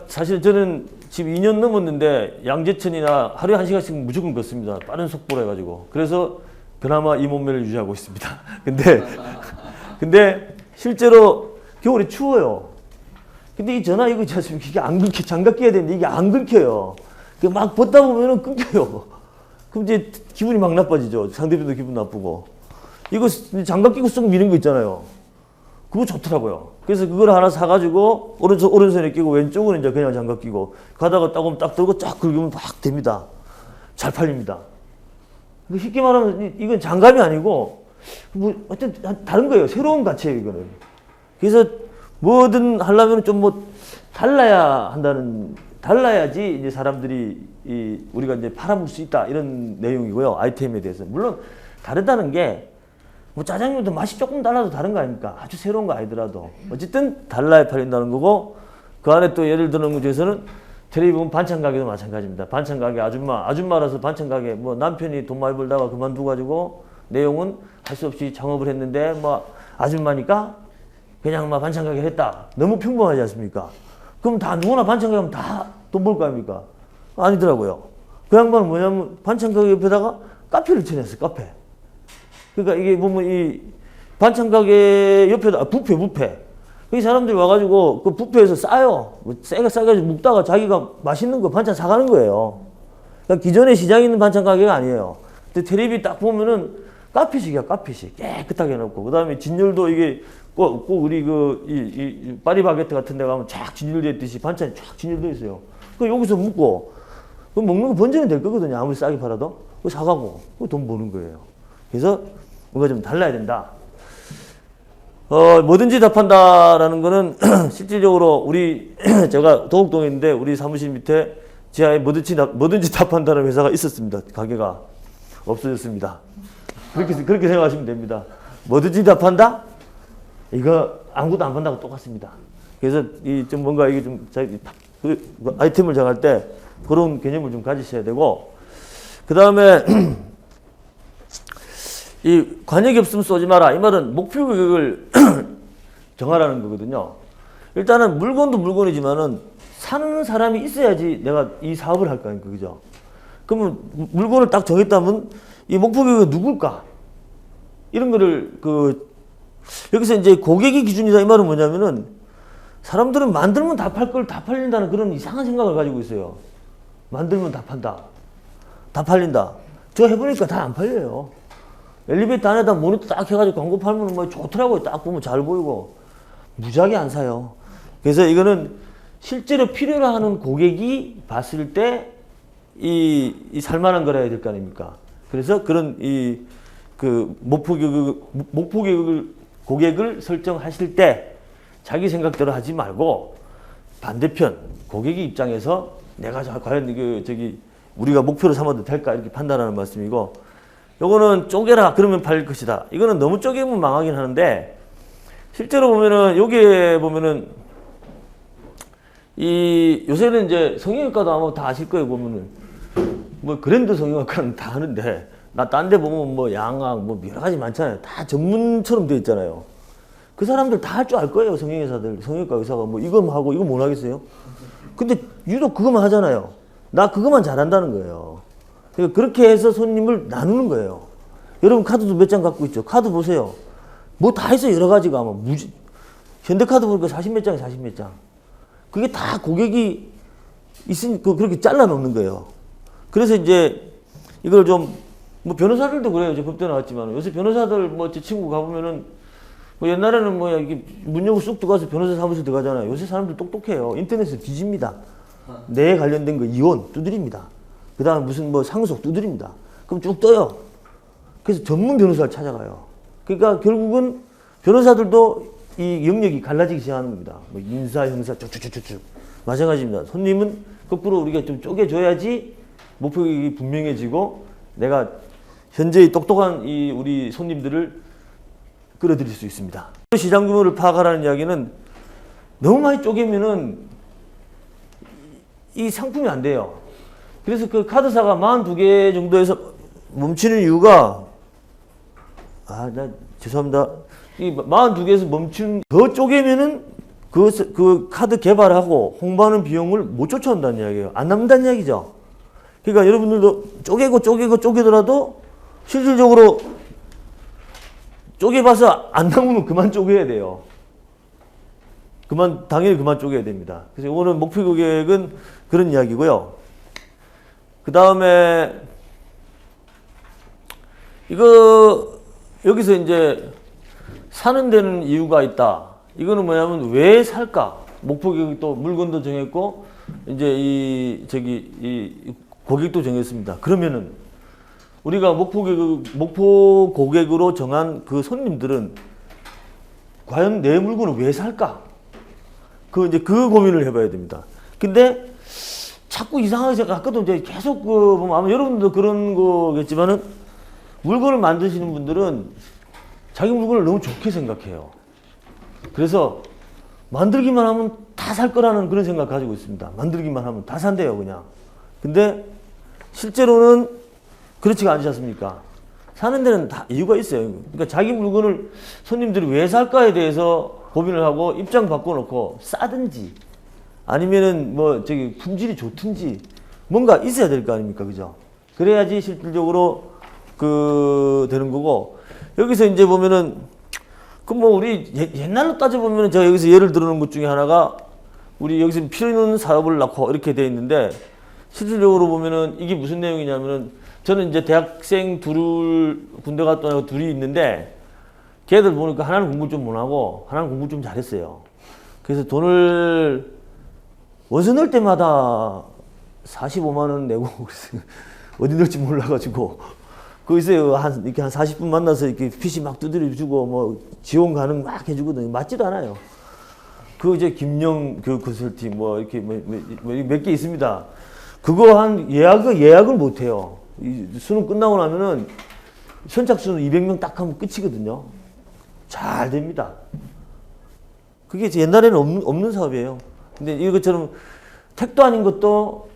사실 저는 지금 2년 넘었는데 양재천이나 하루에 1시간씩 무조건 걷습니다. 빠른 속도로 해가지고. 그래서 그나마 이 몸매를 유지하고 있습니다. 근데 실제로 겨울에 추워요. 근데 이 전화 이거 있지 않습니까? 이게 안 긁혀. 장갑 끼야 되는데 이게 안 긁혀요. 막 벗다 보면은 끊겨요. 그럼 이제 기분이 막 나빠지죠. 상대편도 기분 나쁘고. 이거 장갑 끼고 쓱 미는 거 있잖아요. 그거 좋더라고요. 그래서 그걸 하나 사가지고 오른손에 끼고 왼쪽은 이제 그냥 장갑 끼고 가다가 딱 들고 쫙 긁으면 막 됩니다. 잘 팔립니다. 쉽게 말하면 이건 장갑이 아니고 어떤 다른 거예요. 새로운 가치예요, 이거는. 그래서 뭐든 하려면 좀 달라야지 이제 사람들이 우리가 이제 팔아볼 수 있다 이런 내용이고요. 아이템에 대해서. 물론 다르다는 게 짜장면도 맛이 조금 달라도 다른 거 아닙니까? 아주 새로운 거 아니더라도. 어쨌든 달러에 팔린다는 거고, 그 안에 또 예를 드는 것 중에서는 텔레비 보면 반찬 가게도 마찬가지입니다. 반찬 가게 아줌마라서 반찬 가게, 남편이 돈 많이 벌다가 그만두가지고 내용은 할 수 없이 창업을 했는데 아줌마니까 그냥 반찬 가게 했다. 너무 평범하지 않습니까? 그럼 다 누구나 반찬 가면 다 돈 벌 거 아닙니까? 아니더라고요. 그 양반은 뭐냐면 반찬 가게 옆에다가 카페를 쳐냈어요. 카페. 그러니까 이게 보면 이 반찬 가게 옆에다 뷔페. 이 사람들이 와가지고 그 뷔페에서 싸요. 뭐 싸가지고 묵다가 자기가 맛있는 거 반찬 사가는 거예요. 그러니까 기존에 시장에 있는 반찬 가게가 아니에요. 근데 텔레비 딱 보면은 카페식이야, 카페식. 깨끗하게 해놓고. 그 다음에 진열도 이게 꼭 우리 이 파리바게트 같은 데 가면 쫙 진열되어 있듯이 반찬이 쫙 진열되어 있어요. 그 여기서 묵고, 그 먹는 거 번지면 될 거거든요. 아무리 싸게 팔아도. 그 사가고, 그 돈 버는 거예요. 그래서 뭔가 좀 달라야 된다. 뭐든지 다 판다라는 거는 실질적으로 제가 도곡동에 있는데 우리 사무실 밑에 지하에 뭐든지 다 판다는 회사가 있었습니다. 가게가 없어졌습니다. 그렇게 생각하시면 됩니다. 뭐든지 다 판다? 이거 아무것도 안 판다고 똑같습니다. 그래서 좀 뭔가 이게 좀 그 아이템을 정할 때 그런 개념을 좀 가지셔야 되고, 그 다음에 이 관역이 없으면 쏘지 마라. 이 말은 목표 가격을 정하라는 거거든요. 일단은 물건도 물건이지만은 사는 사람이 있어야지 내가 이 사업을 할 거 아닙니까? 그죠? 그러면 물건을 딱 정했다면 이 목표 가격은 누굴까? 이런 거를 여기서 이제 고객이 기준이다. 이 말은 뭐냐면은 사람들은 만들면 다 팔 걸 다 팔린다는 그런 이상한 생각을 가지고 있어요. 만들면 다 판다. 다 팔린다. 저 해보니까 다 안 팔려요. 엘리베이터 안에다 모니터 딱 해가지고 광고 팔면 뭐 좋더라고요. 딱 보면 잘 보이고. 무지하게 안 사요. 그래서 이거는 실제로 필요로 하는 고객이 봤을 때 이 살만한 거라 해야 될 거 아닙니까? 그래서 그런 목표 고객을 설정하실 때 자기 생각대로 하지 말고 반대편 고객의 입장에서 내가 과연 우리가 목표로 삼아도 될까 이렇게 판단하는 말씀이고, 요거는 쪼개라 그러면 팔릴 것이다. 이거는 너무 쪼개면 망하긴 하는데, 실제로 보면은 여기에 보면은 요새는 이제 성형외과도 아마 다 아실 거예요. 보면은 뭐 그랜드 성형외과는 다 하는데, 나 딴 데 보면 뭐 양악 뭐 여러 가지 많잖아요. 다 전문처럼 되어 있잖아요. 그 사람들 다 할 줄 알 거예요. 성형외사들, 성형외과 의사가 뭐 이거 하고 이거 못 하겠어요? 근데 유독 그것만 하잖아요. 나 그것만 잘한다는 거예요. 그러니까 그렇게 해서 손님을 나누는 거예요. 여러분 카드도 몇 장 갖고 있죠? 카드 보세요. 뭐 다 있어요. 여러 가지가 아마 현대카드 보니까 40몇 장에 40몇 장. 그게 다 고객이 있으니까 그렇게 잘라 놓는 거예요. 그래서 이제 이걸 뭐 변호사들도 그래요. 저 법대 나왔지만 요새 변호사들 뭐 제 친구 가보면은 뭐 옛날에는 뭐 이렇게 문 열고 쑥 들어가서 변호사 사무실 들어가잖아요. 요새 사람들 똑똑해요. 인터넷에 뒤집니다. 내 관련된 거 이혼 두드립니다. 그 다음에 무슨 뭐 상속 두드립니다. 그럼 쭉 떠요. 그래서 전문 변호사를 찾아가요. 그러니까 결국은 변호사들도 이 영역이 갈라지기 시작하는 겁니다. 뭐 민사, 형사 쭉쭉쭉쭉 마찬가지입니다. 손님은 거꾸로 우리가 좀 쪼개줘야지 목표가 분명해지고 내가 현재의 똑똑한 우리 손님들을 끌어들일 수 있습니다. 시장 규모를 파악하라는 이야기는 너무 많이 쪼개면은 이 상품이 안 돼요. 그래서 그 카드사가 42개 정도에서 멈추는 이유가, 죄송합니다. 이 42개에서 더 쪼개면은 그 카드 개발하고 홍보하는 비용을 못 쫓아온다는 이야기예요. 안 남는다는 이야기죠. 그러니까 여러분들도 쪼개더라도 실질적으로 쪼개봐서 안 남으면 그만 쪼개야 돼요. 당연히 그만 쪼개야 됩니다. 그래서 이거는 목표 고객은 그런 이야기고요. 그 다음에 여기서 이제 사는 데는 이유가 있다. 이거는 뭐냐면 왜 살까? 목표 고객 또 물건도 정했고 이제 이 고객도 정했습니다. 그러면은 우리가 목표 고객으로 정한 그 손님들은 과연 내 물건을 왜 살까? 그 고민을 해봐야 됩니다. 근데 자꾸 이상하게 생각, 아까도 이제 계속 보면 아마 여러분도 그런 거겠지만은 물건을 만드시는 분들은 자기 물건을 너무 좋게 생각해요. 그래서 만들기만 하면 다 살 거라는 그런 생각 가지고 있습니다. 만들기만 하면 다 산대요, 그냥. 근데 실제로는 그렇지가 않지 않습니까? 사는 데는 다 이유가 있어요. 그러니까 자기 물건을 손님들이 왜 살까에 대해서 고민을 하고 입장 바꿔놓고 싸든지 아니면은 뭐 저기 품질이 좋든지 뭔가 있어야 될 거 아닙니까, 그죠? 그래야지 실질적으로 그 되는 거고. 여기서 이제 보면은 그 뭐 우리 옛날로 따져 보면은 제가 여기서 예를 들어놓은 것 중에 하나가 우리 여기서 필요 있는 사업을 낳고 이렇게 돼 있는데 실질적으로 보면은 이게 무슨 내용이냐면은 저는 이제 대학생 둘 군대 갔다 오고 둘이 있는데 걔들 보니까 하나는 공부 좀 못하고 하나는 공부 좀 잘했어요. 그래서 돈을 원서 넣을 때마다 45만 원 내고 어디 넣을지 몰라가지고 거기서 이렇게 한 40분 만나서 이렇게 PC 막 두드려 주고 뭐 지원 가능 막 해주거든요. 맞지도 않아요. 그 이제 김영 교육 컨설팅 뭐 이렇게 몇 개 있습니다. 그거 한 예약을 못 해요. 수능 끝나고 나면은 선착순 200명 딱 하면 끝이거든요. 잘 됩니다. 그게 옛날에는 없는 사업이에요. 근데 이것처럼 택도 아닌 것도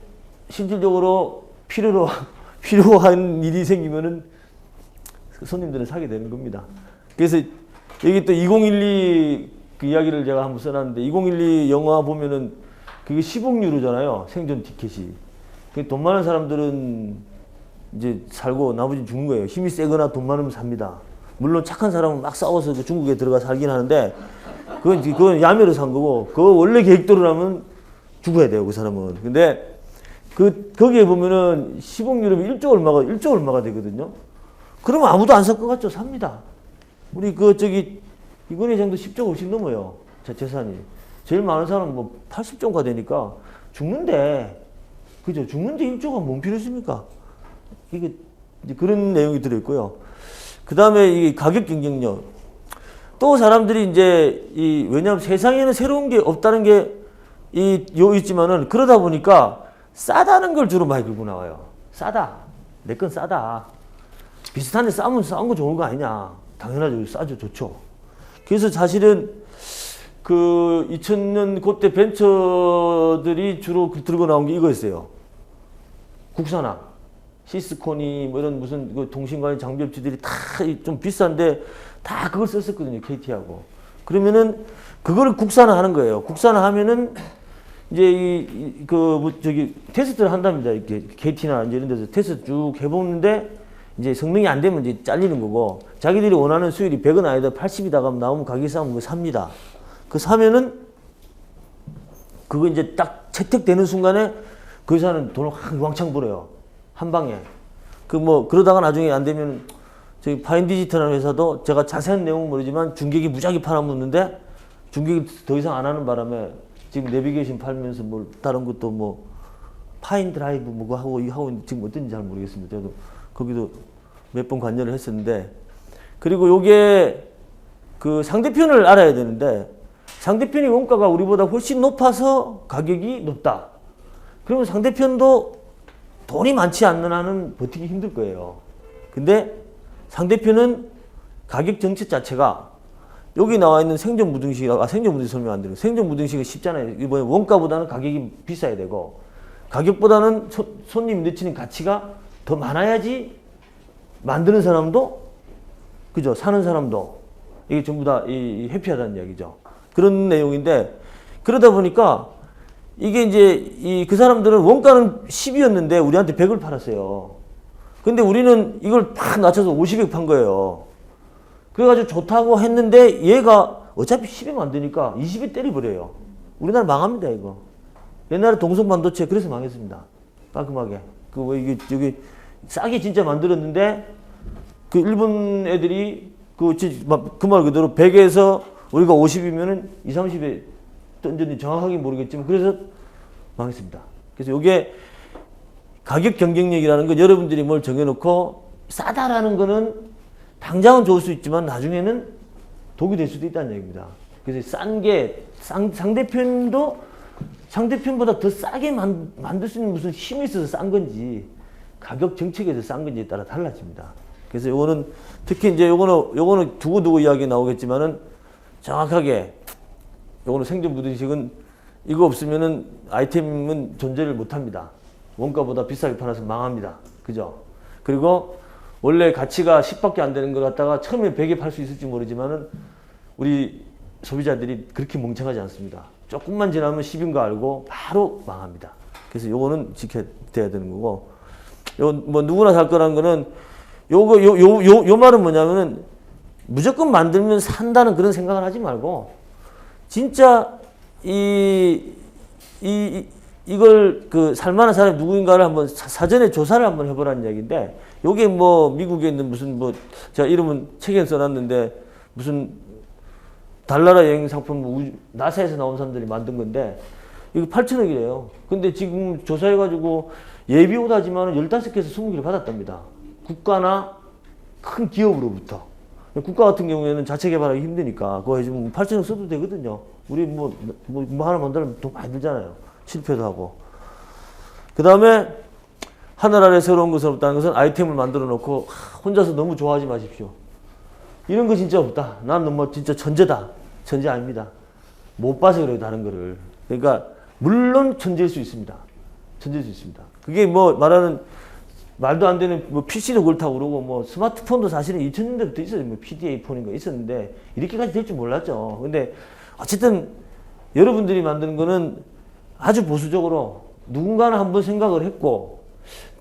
실질적으로 필요한 일이 생기면은 손님들은 사게 되는 겁니다. 그래서 여기 또 2012 그 이야기를 제가 한번 써놨는데 2012 영화 보면은 그게 10억 유로잖아요. 생존 티켓이. 돈 많은 사람들은 이제 살고 나머지는 죽는 거예요. 힘이 세거나 돈 많으면 삽니다. 물론 착한 사람은 막 싸워서 중국에 들어가 살긴 하는데 그건 야매로 산 거고 그 원래 계획대로라면 죽어야 돼요. 그 사람은. 근데 거기에 보면은 10억 유로면 1조 얼마가 되거든요. 그러면 아무도 안 살 것 같죠? 삽니다. 우리 이건희 정도 10조 훨씬 넘어요. 재산이. 제일 많은 사람은 뭐 80조가 되니까 죽는데, 그죠? 죽는데 1조가 뭔 필요 있습니까? 이게 이제 그런 내용이 들어있고요. 그 다음에 이 가격 경쟁력. 또 사람들이 이제 왜냐하면 세상에는 새로운 게 없다는 게 있지만은 그러다 보니까 싸다는 걸 주로 많이 들고 나와요. 싸다. 내 건 싸다. 비슷한데 싸면 싼 거 좋은 거 아니냐. 당연하죠. 싸죠. 좋죠. 그래서 사실은 그 2000년 그때 벤처들이 주로 들고 나온 게 이거였어요. 국산화. 시스코니 뭐 이런 무슨 그 통신관의 장비업체들이 다 좀 비싼데 다 그걸 썼었거든요. KT하고. 그러면은 그거를 국산화하는 거예요. 국산화하면은 이제 테스트를 한답니다. 이렇게 KT나 이제 이런 데서 테스트 쭉 해보는데 이제 성능이 안 되면 이제 잘리는 거고 자기들이 원하는 수율이 100은 아니다 80이다가 나오면 가격이 싸면 그거 삽니다. 그 사면은 그거 이제 딱 채택되는 순간에 그 회사는 돈을 왕창 벌어요. 한 방에. 그러다가 나중에 안 되면 저희 파인디지털이라는 회사도 제가 자세한 내용은 모르지만 중계기 무작위 팔아먹는데 중계기 더 이상 안 하는 바람에 지금 내비게이션 팔면서 뭐 다른 것도 뭐 파인 드라이브 뭐 하고 지금 어떤지 잘 모르겠습니다. 저도 거기도 몇 번 관여를 했었는데 그리고 요게 그 상대편을 알아야 되는데 상대편이 원가가 우리보다 훨씬 높아서 가격이 높다. 그러면 상대편도 돈이 많지 않는 한은 버티기 힘들 거예요. 근데 상대편은 가격 정책 자체가 여기 나와 있는 생존무등식 설명 안 드려요. 생존무등식은 쉽잖아요. 이번에 원가보다는 가격이 비싸야 되고 가격보다는 손님이 넣치는 가치가 더 많아야지 만드는 사람도 그죠? 사는 사람도 이게 전부 다 해피하다는 이야기죠. 그런 내용인데 그러다 보니까 이게 이제 그 사람들은 원가는 10이었는데 우리한테 100을 팔았어요. 근데 우리는 이걸 팍 낮춰서 50에 판 거예요. 그래가지고 좋다고 했는데 얘가 어차피 10이면 안 되니까 20에 때려버려요. 우리나라 망합니다, 이거. 옛날에 동성반도체 그래서 망했습니다. 깔끔하게. 여기 싸게 진짜 만들었는데 그 일본 애들이 그 말 그대로 100에서 우리가 50이면은 20, 30에 던졌는지 정확하게 모르겠지만 그래서 망했습니다. 그래서 이게 가격 경쟁력이라는 건 여러분들이 뭘 정해놓고 싸다라는 거는 당장은 좋을 수 있지만 나중에는 독이 될 수도 있다는 얘기입니다. 그래서 싼 게 상대편보다 더 싸게 만들 수 있는 무슨 힘이 있어서 싼 건지 가격 정책에서 싼 건지에 따라 달라집니다. 그래서 요거는 특히 이제 요거는 두고두고 이야기 나오겠지만은 정확하게 요거는 생존무등식은 이거 없으면은 아이템은 존재를 못 합니다. 원가보다 비싸게 팔아서 망합니다. 그죠? 그리고 원래 가치가 10밖에 안 되는 걸 갖다가 처음에 100에 팔 수 있을지 모르지만은 우리 소비자들이 그렇게 멍청하지 않습니다. 조금만 지나면 10인 거 알고 바로 망합니다. 그래서 요거는 지켜야 되는 거고, 요 뭐 누구나 살 거라는 거는 요 말은 뭐냐면은 무조건 만들면 산다는 그런 생각을 하지 말고 진짜 이걸 그 살만한 사람이 누구인가를 한번 사전에 조사를 한번 해보라는 얘기인데, 요게 뭐 미국에 있는 무슨 뭐 제가 이름은 책에 써놨는데 무슨 달나라 여행 상품 뭐 나사에서 나온 사람들이 만든 건데 이거 8천억이래요. 근데 지금 조사해가지고 예비 오다지만 15개에서 20개를 받았답니다. 국가나 큰 기업으로부터. 국가 같은 경우에는 자체 개발하기 힘드니까 그거 해주면 8천억 써도 되거든요. 우리 뭐 하나 만들면 돈 많이 들잖아요. 실패도 하고. 그 다음에 하늘 아래 새로운 것은 없다는 것은 아이템을 만들어 놓고 혼자서 너무 좋아하지 마십시오. 이런 거 진짜 없다. 나는 뭐 진짜 천재다. 천재 아닙니다. 못 봐서 그래요, 다른 거를. 그러니까 물론 천재일 수 있습니다. 천재일 수 있습니다. 그게 뭐 말하는 말도 안 되는 뭐 PC도 그렇다고 그러고 뭐 스마트폰도 사실은 2000년대부터 있었어요. 뭐 PDA 폰인 거 있었는데 이렇게까지 될 줄 몰랐죠. 근데 어쨌든 여러분들이 만드는 거는 아주 보수적으로 누군가는 한번 생각을 했고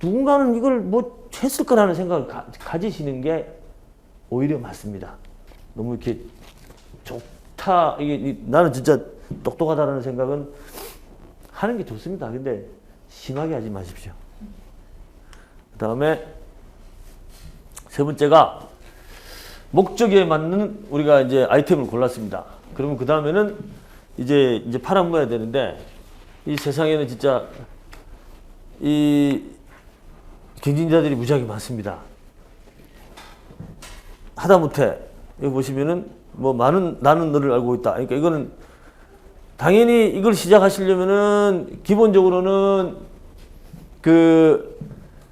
누군가는 이걸 뭐 했을 거라는 생각을 가지시는 게 오히려 맞습니다. 너무 이렇게 좋다, 이게 나는 진짜 똑똑하다라는 생각은 하는 게 좋습니다. 근데 심하게 하지 마십시오. 그 다음에 세 번째가 목적에 맞는 우리가 이제 아이템을 골랐습니다. 그러면 그 다음에는 이제 팔아먹어야 되는데 이 세상에는 진짜 이 경쟁자들이 무지하게 많습니다. 하다못해 여기 보시면은 뭐 나는 너를 알고 있다. 그러니까 이거는 당연히 이걸 시작하시려면은 기본적으로는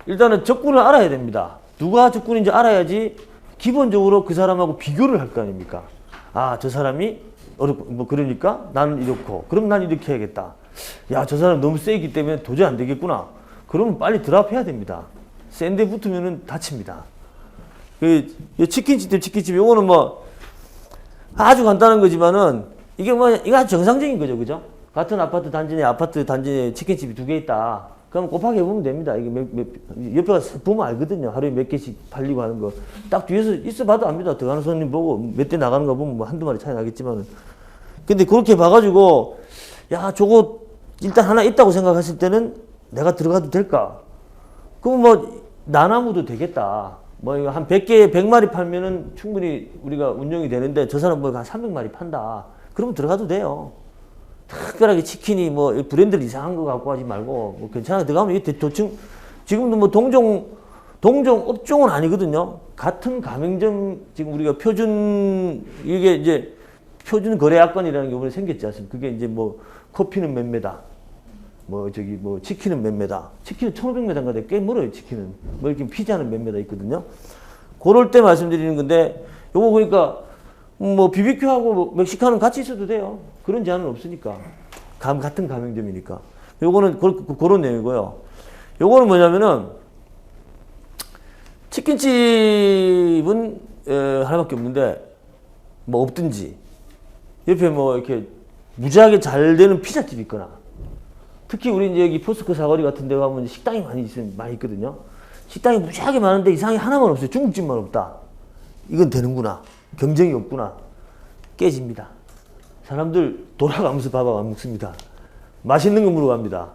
일단은 적군을 알아야 됩니다. 누가 적군인지 알아야지 기본적으로 그 사람하고 비교를 할 거 아닙니까? 아, 저 사람이 어렵고 뭐 그러니까 나는 이렇고 그럼 난 이렇게 해야겠다. 야, 저 사람 너무 세기 때문에 도저히 안 되겠구나. 그러면 빨리 드랍해야 됩니다. 센데 붙으면은 다칩니다. 치킨집 요거는 뭐 아주 간단한 거지만은 이게 이거 아주 정상적인 거죠, 그죠? 같은 아파트 단지 내에 치킨집이 2개 있다. 그럼 곱하기 해보면 됩니다. 이게 옆에 가서 보면 알거든요. 하루에 몇 개씩 팔리고 하는 거. 딱 뒤에서 있어봐도 압니다. 들어가는 손님 보고 몇 대 나가는 거 보면 뭐 한두 마리 차이 나겠지만은. 근데 그렇게 봐가지고, 야, 저거 일단 하나 있다고 생각했을 때는 내가 들어가도 될까? 그럼 뭐, 나나무도 되겠다. 뭐, 이거 한 100개, 100마리 팔면은 충분히 우리가 운영이 되는데 저 사람 뭐 한 300마리 판다. 그러면 들어가도 돼요. 특별하게 치킨이 뭐 브랜드를 이상한 거 갖고 하지 말고 뭐 괜찮아 들어가면 이게 도충 지금도 뭐 동종 업종은 아니거든요. 같은 가맹점 지금 우리가 이게 이제 표준 거래약관이라는 게 이번에 생겼지 않습니까? 그게 이제 뭐 커피는 몇 메다, 뭐 치킨은 몇 메다, 치킨은 1500m인가 꽤 멀어요. 치킨은 뭐 이렇게 피자는 몇 메다 있거든요. 그럴 때 말씀드리는 건데 요거 그러니까. 뭐 BBQ하고 뭐 멕시카는 같이 있어도 돼요. 그런 제한은 없으니까. 같은 가맹점이니까. 요거는 그런 내용이고요. 요거는 뭐냐면은 치킨집은 하나밖에 없는데 뭐 없든지 옆에 뭐 이렇게 무지하게 잘 되는 피자집이 있거나 특히 우리 이제 여기 포스코 사거리 같은 데 가면 식당이 많이 있거든요. 식당이 무지하게 많은데 이상하게 하나만 없어요. 중국집만 없다. 이건 되는구나. 경쟁이 없구나. 깨집니다. 사람들 돌아가면서 밥 안 먹습니다. 맛있는 거 물어갑니다.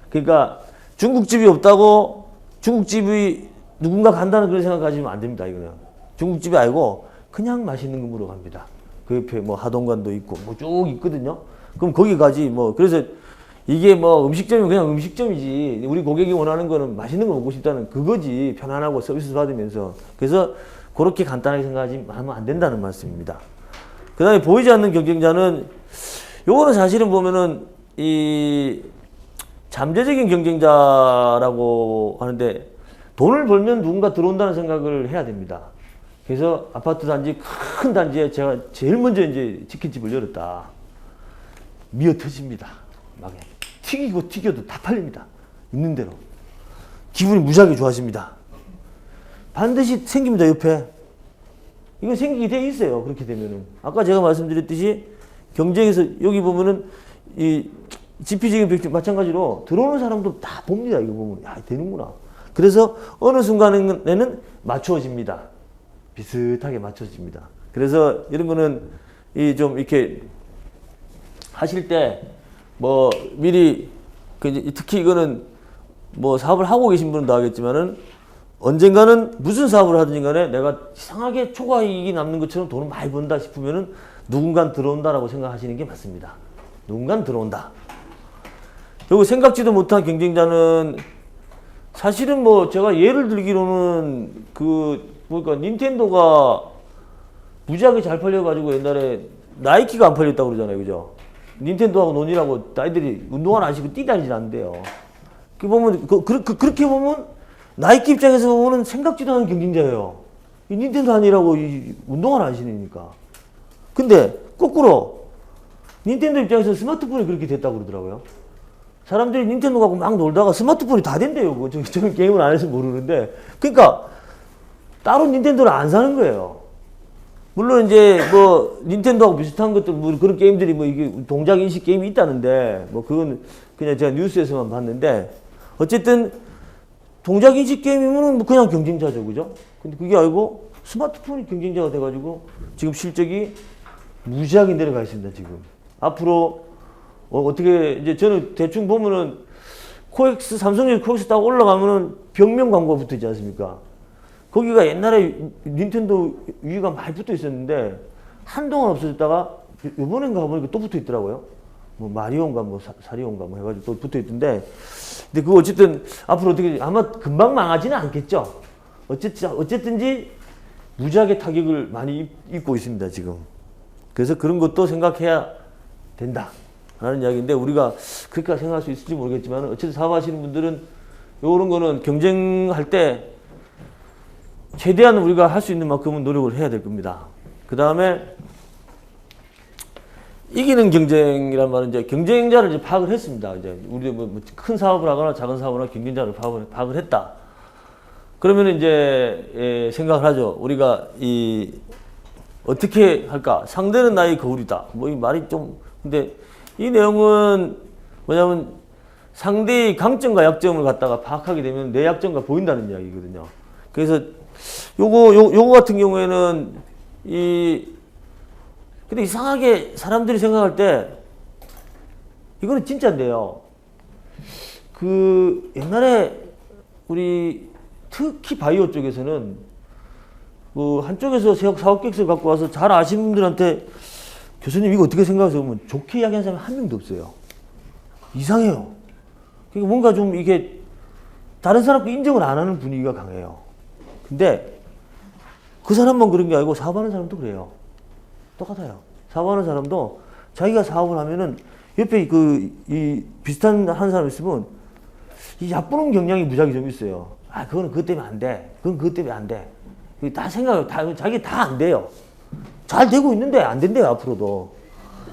그러니까 중국집이 없다고 중국집이 누군가 간다는 그런 생각하시면 안 됩니다. 이거는 중국집이 아니고 그냥 맛있는 거 물어갑니다. 그 옆에 뭐 하동관도 있고 뭐 쭉 있거든요. 그럼 거기 가지 뭐. 그래서 이게 뭐 음식점이면 그냥 음식점이지 우리 고객이 원하는 거는 맛있는 거 먹고 싶다는 그거지. 편안하고 서비스 받으면서. 그래서 그렇게 간단하게 생각하면 안 된다는 말씀입니다. 그 다음에 보이지 않는 경쟁자는 요거는 사실은 보면은 이 잠재적인 경쟁자라고 하는데 돈을 벌면 누군가 들어온다는 생각을 해야 됩니다. 그래서 아파트 단지 큰 단지에 제가 제일 먼저 이제 치킨집을 열었다. 미어 터집니다. 막 튀겨도 다 팔립니다. 있는 대로. 기분이 무지하게 좋아집니다. 반드시 생깁니다, 옆에. 이거 생기게 돼 있어요, 그렇게 되면은. 아까 제가 말씀드렸듯이 경쟁에서 여기 보면은 이 지피지기 마찬가지로 들어오는 사람도 다 봅니다. 이거 보면 야 되는구나. 그래서 어느 순간에는 맞추어집니다. 비슷하게 맞춰집니다. 그래서 이런 거는 이 좀 이렇게 하실 때 뭐 미리 특히 이거는 뭐 사업을 하고 계신 분은 다 하겠지만은 언젠가는 무슨 사업을 하든지 간에 내가 이상하게 초과 이익이 남는 것처럼 돈을 많이 번다 싶으면은 누군가 들어온다라고 생각하시는 게 맞습니다. 누군가 들어온다. 그리고 생각지도 못한 경쟁자는 사실은 뭐 제가 예를 들기로는 보니까 닌텐도가 무지하게 잘 팔려가지고 옛날에 나이키가 안 팔렸다고 그러잖아요. 그죠? 닌텐도하고 논이라고 아이들이 운동화 안 신고 뛰다니질 않는데요. 그렇게 보면 나이키 입장에서 보면 생각지도 않은 경쟁자예요. 이 닌텐도 아니라고 운동화를 안 신으니까. 근데 거꾸로 닌텐도 입장에서 스마트폰이 그렇게 됐다고 그러더라고요. 사람들이 닌텐도 갖고 막 놀다가 스마트폰이 다 된대요. 저는 게임을 안 해서 모르는데. 그러니까 따로 닌텐도를 안 사는 거예요. 물론 이제 뭐 닌텐도하고 비슷한 것들 뭐 그런 게임들이 뭐 이게 동작 인식 게임이 있다는데 뭐 그건 그냥 제가 뉴스에서만 봤는데 어쨌든 동작 인식 게임이면 뭐 그냥 경쟁자죠. 그죠? 근데 그게 아니고 스마트폰이 경쟁자가 돼가지고 지금 실적이 무지하게 내려가 있습니다. 지금. 앞으로 어떻게 이제 저는 대충 보면은 코엑스 삼성전자 코엑스 딱 올라가면은 벽면 광고가 붙어 있지 않습니까? 거기가 옛날에 닌텐도 위가 많이 붙어 있었는데 한동안 없어졌다가 이번엔가 보니까 또 붙어 있더라고요. 뭐 마리오인가 뭐 사리오인가 뭐 해가지고 또 붙어 있던데 근데 그거 어쨌든 앞으로 어떻게 아마 금방 망하지는 않겠죠. 어쨌든지 무지하게 타격을 많이 입고 있습니다 지금. 그래서 그런 것도 생각해야 된다 라는 이야기인데 우리가 그렇게 생각할 수 있을지 모르겠지만 어쨌든 사업하시는 분들은 이런 거는 경쟁할 때 최대한 우리가 할 수 있는 만큼은 노력을 해야 될 겁니다. 그 다음에 이기는 경쟁이란 말은 이제 경쟁자를 이제 파악을 했습니다. 이제 우리 뭐 큰 사업을 하거나 작은 사업을 하거나 경쟁자를 파악을 했다. 그러면 이제 생각을 하죠. 우리가 어떻게 할까? 상대는 나의 거울이다. 뭐 이 말이 좀 근데 이 내용은 뭐냐면 상대의 강점과 약점을 갖다가 파악하게 되면 내 약점과 보인다는 이야기거든요. 그래서 요거 같은 경우에는 근데 이상하게 사람들이 생각할 때 이거는 진짜인데요. 옛날에 우리 특히 바이오 쪽에서는 한쪽에서 사업 계획서를 갖고 와서 잘 아시는 분들한테 교수님 이거 어떻게 생각하세요? 그러면 좋게 이야기하는 사람이 한 명도 없어요. 이상해요. 그러니까 뭔가 좀 이게 다른 사람과 인정을 안 하는 분위기가 강해요. 근데 그 사람만 그런 게 아니고 사업하는 사람도 그래요. 똑같아요. 사업하는 사람도 자기가 사업을 하면은 옆에 비슷한 한 사람 있으면 이 얕보는 경향이 무지하게 좀 있어요. 아, 그거는 그것 때문에 안 돼. 그건 그것 때문에 안 돼. 다 자기 다 안 돼요. 잘 되고 있는데 안 된대요, 앞으로도.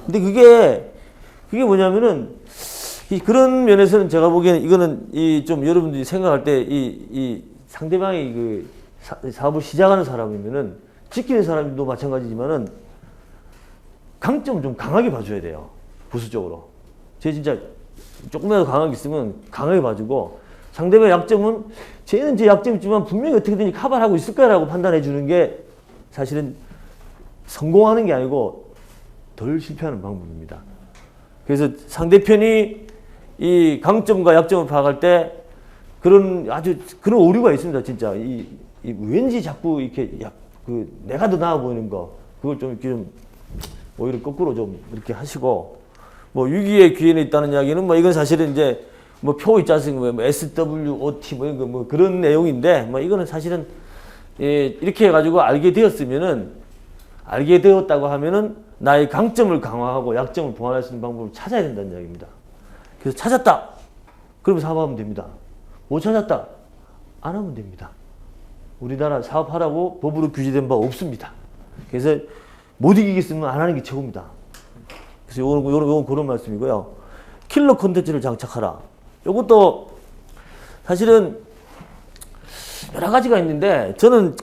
근데 그게 뭐냐면은 그런 면에서는 제가 보기에는 이거는 좀 여러분들이 생각할 때 상대방이 사업을 시작하는 사람이면은 지키는 사람도 마찬가지지만은 강점을 좀 강하게 봐줘야 돼요. 부수적으로. 쟤 진짜 조금이라도 강하게 있으면 강하게 봐주고 상대방의 약점은 쟤는 제 약점이 있지만 분명히 어떻게든지 커버하고 있을 거라고 판단해 주는 게 사실은 성공하는 게 아니고 덜 실패하는 방법입니다. 그래서 상대편이 이 강점과 약점을 파악할 때 그런 오류가 있습니다. 진짜 왠지 자꾸 이렇게 내가 더 나아 보이는 거 그걸 좀 이렇게 오히려 거꾸로 좀 이렇게 하시고 뭐 위기의 기회는 있다는 이야기는 뭐 이건 사실은 이제 뭐 표 있지 않습니까? 뭐 SWOT 뭐 이런 거 뭐 그런 내용인데 뭐 이거는 사실은 이렇게 해가지고 알게 되었다고 하면은 나의 강점을 강화하고 약점을 보완할 수 있는 방법을 찾아야 된다는 이야기입니다. 그래서 찾았다. 그러면 사업하면 됩니다. 못 찾았다. 안 하면 됩니다. 우리나라 사업하라고 법으로 규제된 바 없습니다. 그래서 못 이기겠으면 안 하는 게 최고입니다. 그래서 요건 그런 말씀이고요. 킬러 콘텐츠를 장착하라. 요것도 사실은 여러 가지가 있는데 저는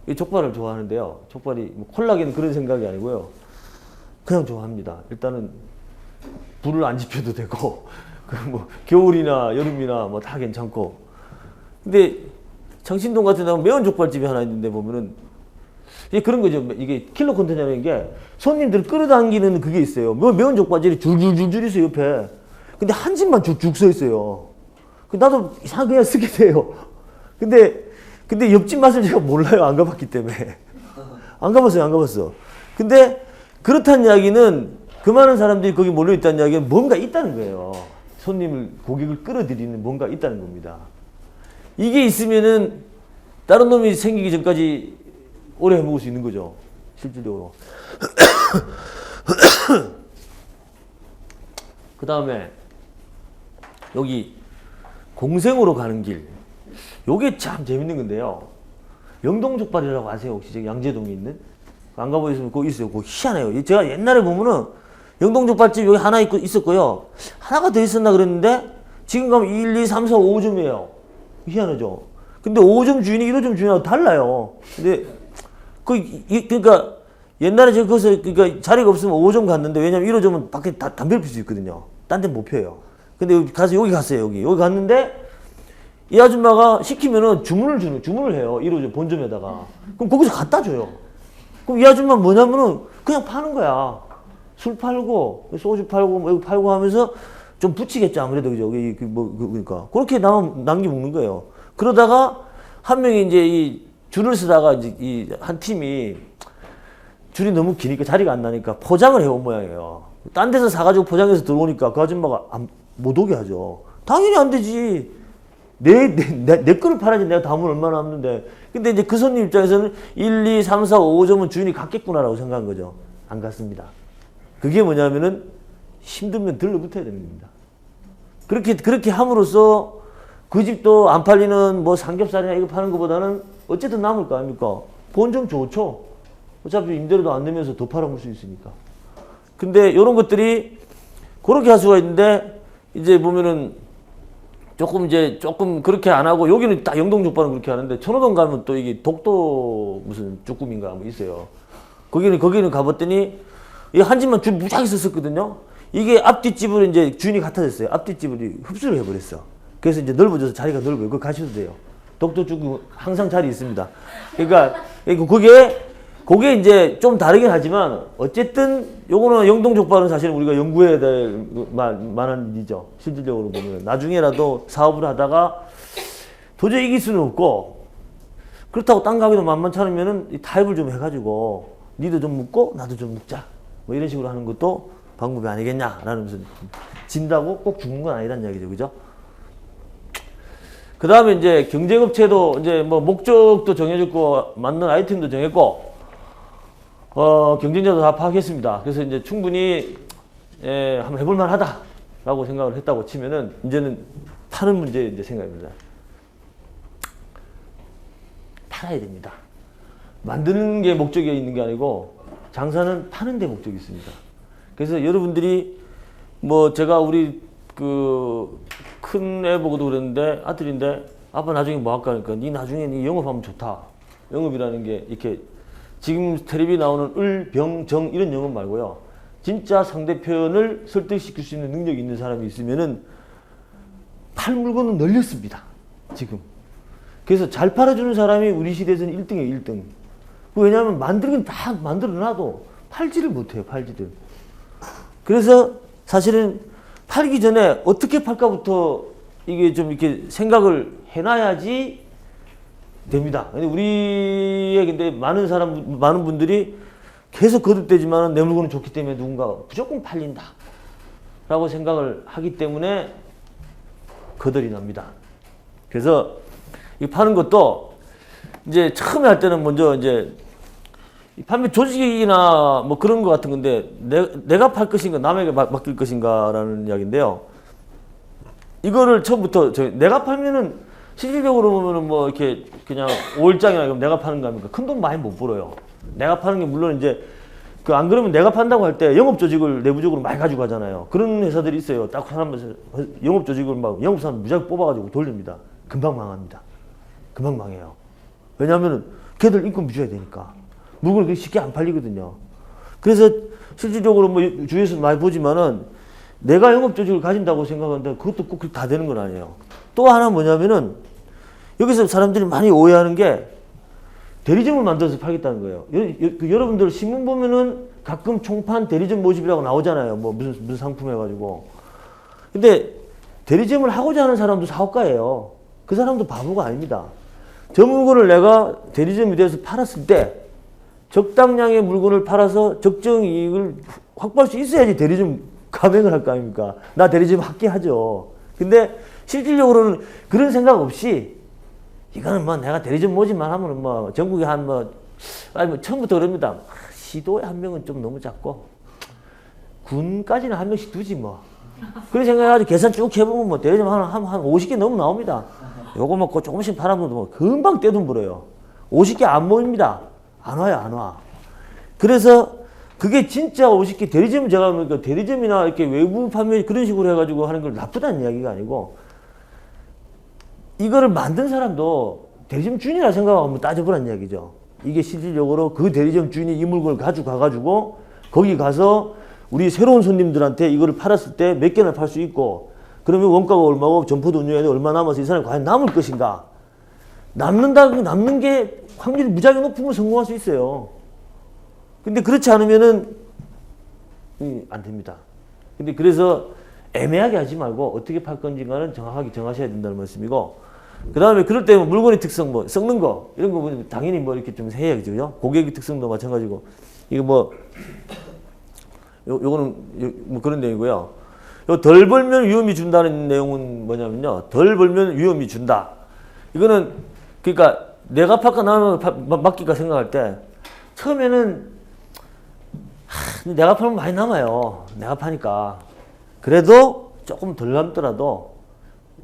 이 족발을 좋아하는데요. 족발이 뭐 콜라겐 그런 생각이 아니고요. 그냥 좋아합니다. 일단은 불을 안 지펴도 되고 그 뭐 겨울이나 여름이나 뭐 다 괜찮고. 근데 창신동 같은 데는 매운 족발집이 하나 있는데 보면은 이게 그런 거죠. 이게 킬러 컨텐츠라는 게 손님들을 끌어당기는 그게 있어요. 매운 족발집이 줄줄줄줄 있어요 옆에. 근데 한 집만 쭉쭉 서 있어요. 나도 이상하게 그냥 쓰게 돼요. 근데 옆집 맛을 제가 몰라요. 안 가봤기 때문에. 안 가봤어. 근데 그렇다는 이야기는 그 많은 사람들이 거기 몰려있다는 이야기는 뭔가 있다는 거예요. 고객을 끌어들이는 뭔가 있다는 겁니다. 이게 있으면은 다른 놈이 생기기 전까지 오래 해먹을 수 있는 거죠. 실질적으로. 그 다음에 여기 공생으로 가는 길. 요게 참 재밌는 건데요. 영동족발이라고 아세요? 혹시 저기 양재동에 있는? 안 가보셨으면 그거 있어요. 그거 희한해요. 제가 옛날에 보면은 영동족발집 여기 하나 있었고요. 하나가 더 있었나 그랬는데 지금 가면 1, 2, 3, 4, 5점이에요. 희한하죠? 근데 5점 주인이 1호점 주인하고 달라요. 근데 그러니까 옛날에 제가 거기서 그러니까 자리가 없으면 5점 갔는데 왜냐면 1호점은 밖에 담배를 필 수 있거든요. 딴 데는 못 펴요. 근데 여기 갔어요. 여기 갔는데 이 아줌마가 시키면은 주문을 해요. 1호점 본점에다가. 그럼 거기서 갖다 줘요. 그럼 이 아줌마 뭐냐면은 그냥 파는 거야. 술 팔고 소주 팔고 뭐 이거 팔고 하면서 좀 붙이겠죠 아무래도 그죠. 그러니까 그렇게 남겨 먹는 거예요. 그러다가 한 명이 이제 이 줄을 서다가 이제 이 한 팀이 줄이 너무 기니까 자리가 안 나니까 포장을 해온 모양이에요. 딴 데서 사가지고 포장해서 들어오니까 그 아줌마가 못 오게 하죠. 당연히 안 되지. 내 거를 팔아야지 내가 담을 얼마나 남는데. 근데 이제 그 손님 입장에서는 1, 2, 3, 4, 5점은 주인이 갖겠구나라고 생각한 거죠. 안 갔습니다. 그게 뭐냐면은 힘들면 들러붙어야 되는 겁니다. 그렇게 함으로써 그 집도 안 팔리는 뭐 삼겹살이나 이거 파는 것보다는 어쨌든 남을 거 아닙니까? 본점 좋죠. 어차피 임대료도 안 내면서 더 팔아볼 수 있으니까. 근데 이런 것들이 그렇게 할 수가 있는데 이제 보면은 조금 그렇게 안 하고 여기는 딱 영동족발은 그렇게 하는데 천호동 가면 또 이게 독도 무슨 쭈꾸미인가 뭐 있어요. 거기는 가봤더니 이 한 집만 줄 무지하게 썼었거든요. 이게 앞뒷집을 이제 주인이 같아졌어요. 앞뒷집을 흡수를 해버렸어. 그래서 이제 넓어져서 자리가 넓어요. 그거 가셔도 돼요. 독도 쭈꾸미 항상 자리 있습니다. 그러니까 그게 이제 좀 다르긴 하지만 어쨌든 요거는 영동족발은 사실은 우리가 연구해야 될 만한 일이죠. 실질적으로 보면 나중에라도 사업을 하다가 도저히 이길 수는 없고 그렇다고 땅 가기도 만만치 않으면은 타협을 좀 해가지고 니도 좀 묻고 나도 좀 묻자 뭐 이런 식으로 하는 것도 방법이 아니겠냐라는 무슨 진다고 꼭 죽는 건 아니란 이야기죠. 그죠? 그 다음에 이제 경쟁업체도 이제 뭐 목적도 정해졌고 맞는 아이템도 정했고 경쟁자도 다 파악했습니다. 그래서 이제 충분히 한번 해볼만 하다라고 생각을 했다고 치면은 이제는 파는 문제 이제 생각입니다. 팔아야 됩니다. 만드는 게 목적이 있는 게 아니고 장사는 파는 데 목적이 있습니다. 그래서 여러분들이 뭐 제가 우리 그 큰 애 보고도 그랬는데 아들인데 아빠 나중에 뭐 할까 하니까 니 나중에 니 영업하면 좋다. 영업이라는 게 이렇게 지금 텔레비 나오는 을, 병, 정 이런 영업 말고요. 진짜 상대편을 설득시킬 수 있는 능력이 있는 사람이 있으면은 팔 물건은 널렸습니다. 지금. 그래서 잘 팔아주는 사람이 우리 시대에서는 1등이에요. 1등. 왜냐하면 만들긴 다 만들어놔도 팔지를 못해요. 팔지를. 그래서 사실은 팔기 전에 어떻게 팔까부터 이게 좀 이렇게 생각을 해놔야지 됩니다. 근데 많은 분들이 계속 거듭되지만 내 물건은 좋기 때문에 누군가 무조건 팔린다. 라고 생각을 하기 때문에 거덜이 납니다. 그래서 이 파는 것도 이제 처음에 할 때는 먼저 이제 판매 조직이나 뭐 그런 거 같은 건데 내가 팔 것인가 남에게 맡길 것인가라는 이야기인데요. 이거를 처음부터 내가 팔면은 실질적으로 보면은 뭐 이렇게 그냥 5일장이나 내가 파는 거 아닙니까? 큰 돈 많이 못 벌어요. 내가 파는 게 물론 이제 안 그러면 내가 판다고 할 때 영업 조직을 내부적으로 많이 가지고 가잖아요. 그런 회사들이 있어요. 딱 사람 영업 조직을 막 영업 사람 무지하게 뽑아가지고 돌립니다. 금방 망합니다. 금방 망해요. 왜냐하면은 걔들 인건비 줘야 되니까 물건이 쉽게 안 팔리거든요. 그래서 실질적으로 뭐 주위에서 많이 보지만은 내가 영업조직을 가진다고 생각하는데 그것도 꼭 다 되는 건 아니에요. 또 하나 뭐냐면은 여기서 사람들이 많이 오해하는 게 대리점을 만들어서 팔겠다는 거예요. 여러분들 신문 보면은 가끔 총판 대리점 모집이라고 나오잖아요. 뭐 무슨 상품 해가지고. 근데 대리점을 하고자 하는 사람도 사업가예요. 그 사람도 바보가 아닙니다. 저 물건을 내가 대리점이 돼서 팔았을 때 적당량의 물건을 팔아서 적정 이익을 확보할 수 있어야지 대리점 가맹을 할 거 아닙니까? 나 대리점 할게 하죠. 근데 실질적으로는 그런 생각 없이 이거는 뭐 내가 대리점 모집만 하면은 뭐 전국에 한 뭐 처음부터 그럽니다. 시도에 한 명은 좀 너무 작고 군까지는 한 명씩 두지 뭐. 그런 생각해가지고 계산 쭉 해보면 뭐 대리점 한 50개 넘으면 나옵니다. 요거 먹고 조금씩 팔아보면 뭐 금방 떼돈 벌어요. 50개 안 모입니다. 안 와요, 안 와. 그래서 그게 진짜 50개 대리점 제가 보니까 대리점이나 이렇게 외부 판매 그런 식으로 해가지고 하는 걸 나쁘다는 이야기가 아니고 이거를 만든 사람도 대리점 주인이라 생각하면 따져보라는 이야기죠. 이게 실질적으로 그 대리점 주인이 이 물건을 가지고 가가지고 거기 가서 우리 새로운 손님들한테 이거를 팔았을 때 몇 개나 팔 수 있고 그러면 원가가 얼마고 점포도 운영에는 얼마 남아서 이 사람이 과연 남을 것인가. 남는 게 확률이 무지하게 높으면 성공할 수 있어요. 근데 그렇지 않으면은 안 됩니다. 근데 그래서 애매하게 하지 말고 어떻게 팔 건지가는 정확하게 정하셔야 된다는 말씀이고 그 다음에 그럴 때 물건의 특성 뭐 썩는 거 이런 거 보면 당연히 뭐 이렇게 좀 해야겠죠. 고객의 특성도 마찬가지고 이거 뭐 요거는 뭐 그런 내용이고요. 요 덜 벌면 위험이 준다는 내용은 뭐냐면요. 덜 벌면 위험이 준다. 이거는 그러니까 내가 팔까 나는 맡길까 생각할 때 처음에는 내가 팔면 많이 남아요. 내가 파니까. 그래도 조금 덜 남더라도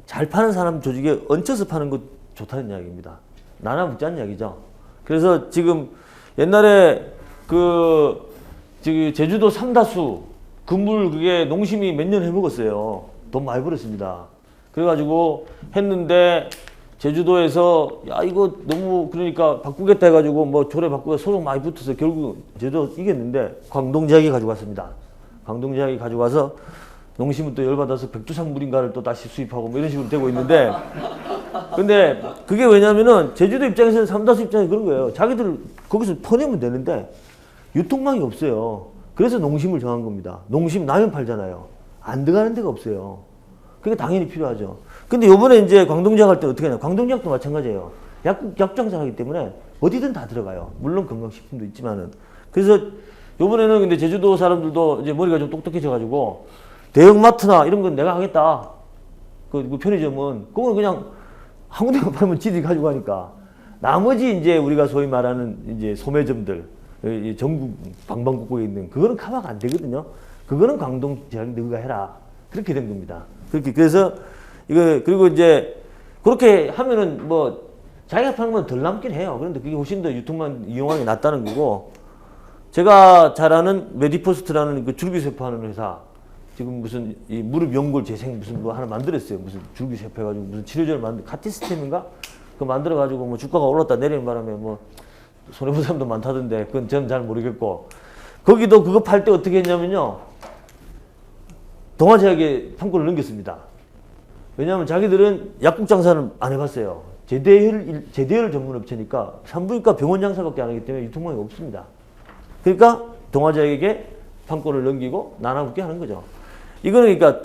잘 파는 사람 조직에 얹혀서 파는 거 좋다는 이야기입니다. 나나 묻자는 이야기죠. 그래서 지금 옛날에 제주도 삼다수 그물 그게 농심이 몇 년 해먹었어요. 돈 많이 벌었습니다. 그래가지고 했는데 제주도에서 야 이거 너무 그러니까 바꾸겠다 해가지고 뭐 조례 바꾸고 소송 많이 붙어서 결국 제주도 이겼는데 광동제약이 가지고 왔습니다. 광동제약이 가지고 와서 농심은 또 열받아서 백두산물인가를 또 다시 수입하고 뭐 이런 식으로 되고 있는데 근데 그게 왜냐면은 제주도 입장에서는 삼다수 입장이 그런 거예요. 자기들 거기서 퍼내면 되는데 유통망이 없어요. 그래서 농심을 정한 겁니다. 농심 라면 팔잖아요. 안 들어가는 데가 없어요. 그게 당연히 필요하죠. 근데 요번에 이제 광동제약 할 때 어떻게 하냐. 광동제약도 마찬가지예요. 약장사하기 때문에 어디든 다 들어가요. 물론 건강식품도 있지만은. 그래서 요번에는 근데 제주도 사람들도 이제 머리가 좀 똑똑해져가지고 대형마트나 이런 건 내가 하겠다. 그 편의점은 그건 그냥 한 군데만 팔면 지들이 가지고 가니까 나머지 이제 우리가 소위 말하는 이제 소매점들 전국 방방곡곡에 있는 그거는 커버가 안 되거든요. 그거는 광동제약 너가 해라. 그렇게 된 겁니다. 그렇게 그래서 이거 그리고 이제 그렇게 하면은 뭐 자기가 파는 건 덜 남긴 해요. 그런데 그게 훨씬 더 유통만 이용하는 게 낫다는 거고 제가 잘 아는 메디포스트라는 그 줄기세포하는 회사 지금 무슨 이 무릎 연골 재생 무슨 뭐 하나 만들었어요. 무슨 줄기세포 해가지고 무슨 치료제를 만들 카티스템인가 그거 만들어가지고 뭐 주가가 올랐다 내리는 바람에 뭐 손해본 사람도 많다던데 그건 저는 잘 모르겠고 거기도 그거 팔 때 어떻게 했냐면요. 동아제약에 판권을 넘겼습니다. 왜냐하면 자기들은 약국 장사는 안 해봤어요. 제대혈 전문 업체니까 산부인과 병원 장사밖에 안 하기 때문에 유통망이 없습니다. 그러니까 동아제약에게 판권을 넘기고 나눠먹게 하는 거죠. 이거는 그러니까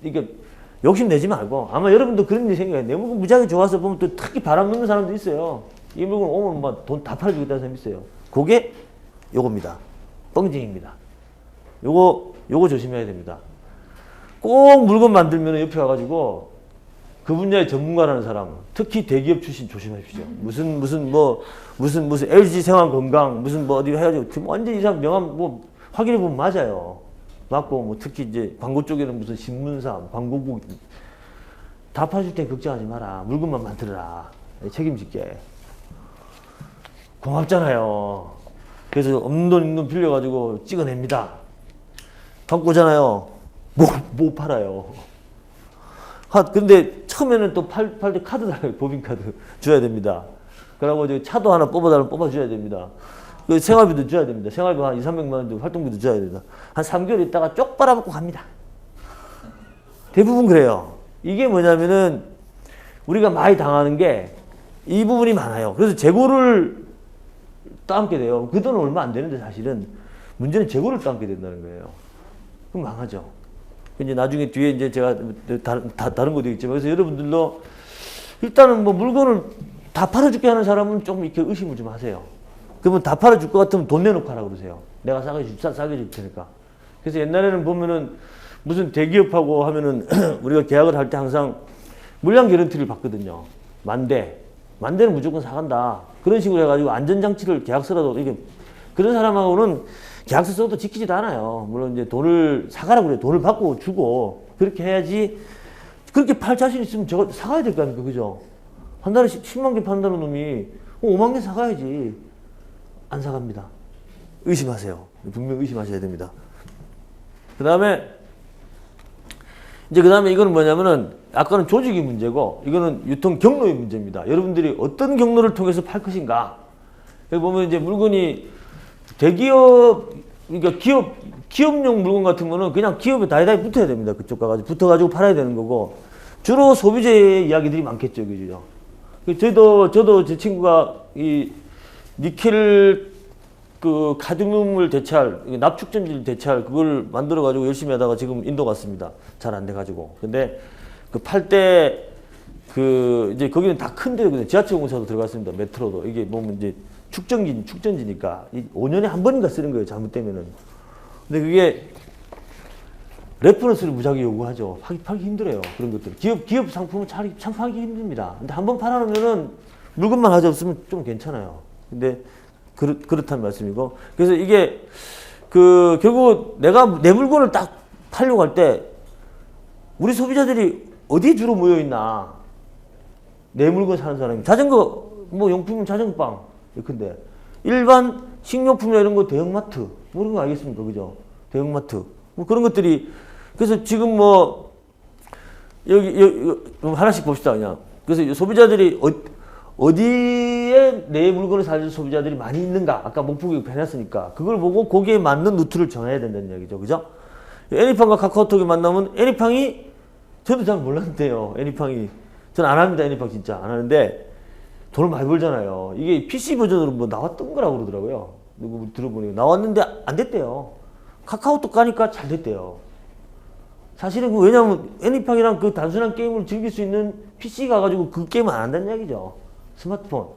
이게 욕심 내지 말고 아마 여러분도 그런 일 생겨요. 내 물건 무지하게 좋아서 보면 또 특히 바람 넣는 사람도 있어요. 이 물건 오면 막 돈 다 팔아주겠다는 사람이 있어요. 그게 요겁니다. 뻥쟁입니다. 요거 조심해야 됩니다. 꼭 물건 만들면 옆에 와가지고 그 분야의 전문가라는 사람, 특히 대기업 출신 조심하십시오. 무슨 LG 생활 건강, 무슨 뭐 어디 해가지고 완전 이상 명함 뭐 확인해 보면 맞아요. 맞고 뭐 특히 이제 광고 쪽에는 무슨 신문사, 광고국 다 파줄 때 걱정하지 마라. 물건만 만들어라. 책임질게. 고맙잖아요. 그래서 없는 돈 있는 돈 빌려가지고 찍어냅니다. 갖고 오잖아요. 못 팔아요. 근데 처음에는 또 팔 때 카드 달라요. 법인카드 줘야 됩니다. 그러고 차도 하나 뽑아달라면 뽑아줘야 됩니다. 그 생활비도 줘야 됩니다. 생활비 한 2, 300만 원 활동비도 줘야 됩니다. 한 3개월 있다가 쪽 빨아먹고 갑니다. 대부분 그래요. 이게 뭐냐면은 우리가 많이 당하는 게 이 부분이 많아요. 그래서 재고를 따먹게 돼요. 그 돈은 얼마 안 되는데 사실은 문제는 재고를 따먹게 된다는 거예요. 그럼 망하죠. 이제 나중에 뒤에 이제 제가 다른 것도 있지만 그래서 여러분들도 일단은 뭐 물건을 다 팔아줄게 하는 사람은 조금 이렇게 의심을 좀 하세요. 그러면 다 팔아줄 것 같으면 돈 내놓고 하라고 그러세요. 내가 싸게 줄 테니까. 그래서 옛날에는 보면은 무슨 대기업하고 하면은 우리가 계약을 할 때 항상 물량 개런티를 받거든요. 만대는 무조건 사간다. 그런 식으로 해가지고 안전장치를 계약서라도 이게 그런 사람하고는 계약서 써도 지키지도 않아요. 물론 이제 돈을 사가라고 그래요. 돈을 받고 주고 그렇게 해야지. 그렇게 팔 자신 있으면 저거 사가야 될 거 아닙니까? 그죠? 한 달에 10만 개 판다는 놈이 5만 개 사가야지. 안 사갑니다. 의심하세요. 분명히 의심하셔야 됩니다. 그 다음에 이거는 뭐냐면은 아까는 조직이 문제고 이거는 유통 경로의 문제입니다. 여러분들이 어떤 경로를 통해서 팔 것인가. 여기 보면 이제 물건이 대기업, 그러니까 기업용 물건 같은 거는 그냥 기업에 다이다이 붙어야 됩니다. 그쪽 가가지고 붙어가지고 팔아야 되는 거고 주로 소비재의 이야기들이 많겠죠. 그죠? 저도 제 친구가 이 니켈 그 카드뮴을 대체할 납축전지를 대체할 그걸 만들어 가지고 열심히 하다가 지금 인도 갔습니다. 잘 안 돼 가지고. 근데 그 팔 때 그 이제 거기는 다 큰 데거든요. 지하철 공사도 들어갔습니다. 메트로도 이게 보면 이제 축전지니까 5년에 한 번인가 쓰는 거예요. 잘못되면은. 근데 그게 레퍼런스를 무지하게 요구하죠. 팔기 힘들어요. 그런 것들. 기업 상품은 참 팔기 힘듭니다. 근데 한 번 팔아놓으면은 물건만 하지 없으면 좀 괜찮아요. 근데 그렇다는 말씀이고. 그래서 이게 결국 내가 내 물건을 딱 팔려고 할 때 우리 소비자들이 어디에 주로 모여 있나? 내 물건 사는 사람이 자전거 뭐 용품은 자전거빵 근데 일반 식료품이나 이런 거 대형마트 뭐 이런 거 알겠습니까? 그죠? 대형마트 뭐 그런 것들이 그래서 지금 뭐 여기 하나씩 봅시다 그냥. 그래서 소비자들이 어디에 내 물건을 사는 소비자들이 많이 있는가? 아까 목표교육 해놨으니까 그걸 보고 거기에 맞는 루트를 정해야 된다는 얘기죠. 그죠? 애니팡과 카카오톡이 만나면 애니팡이 저도 잘 몰랐는데요. 애니팡이 저는 안 합니다. 애니팡 진짜 안 하는데 돈을 많이 벌잖아요. 이게 PC 버전으로 뭐 나왔던 거라고 그러더라고요. 누구 들어보니까 나왔는데 안 됐대요. 카카오톡 가니까 잘 됐대요. 사실은 왜냐면 애니팡이랑 그 단순한 게임을 즐길 수 있는 PC 가가지고 그 게임을 안 한다는 얘기죠. 스마트폰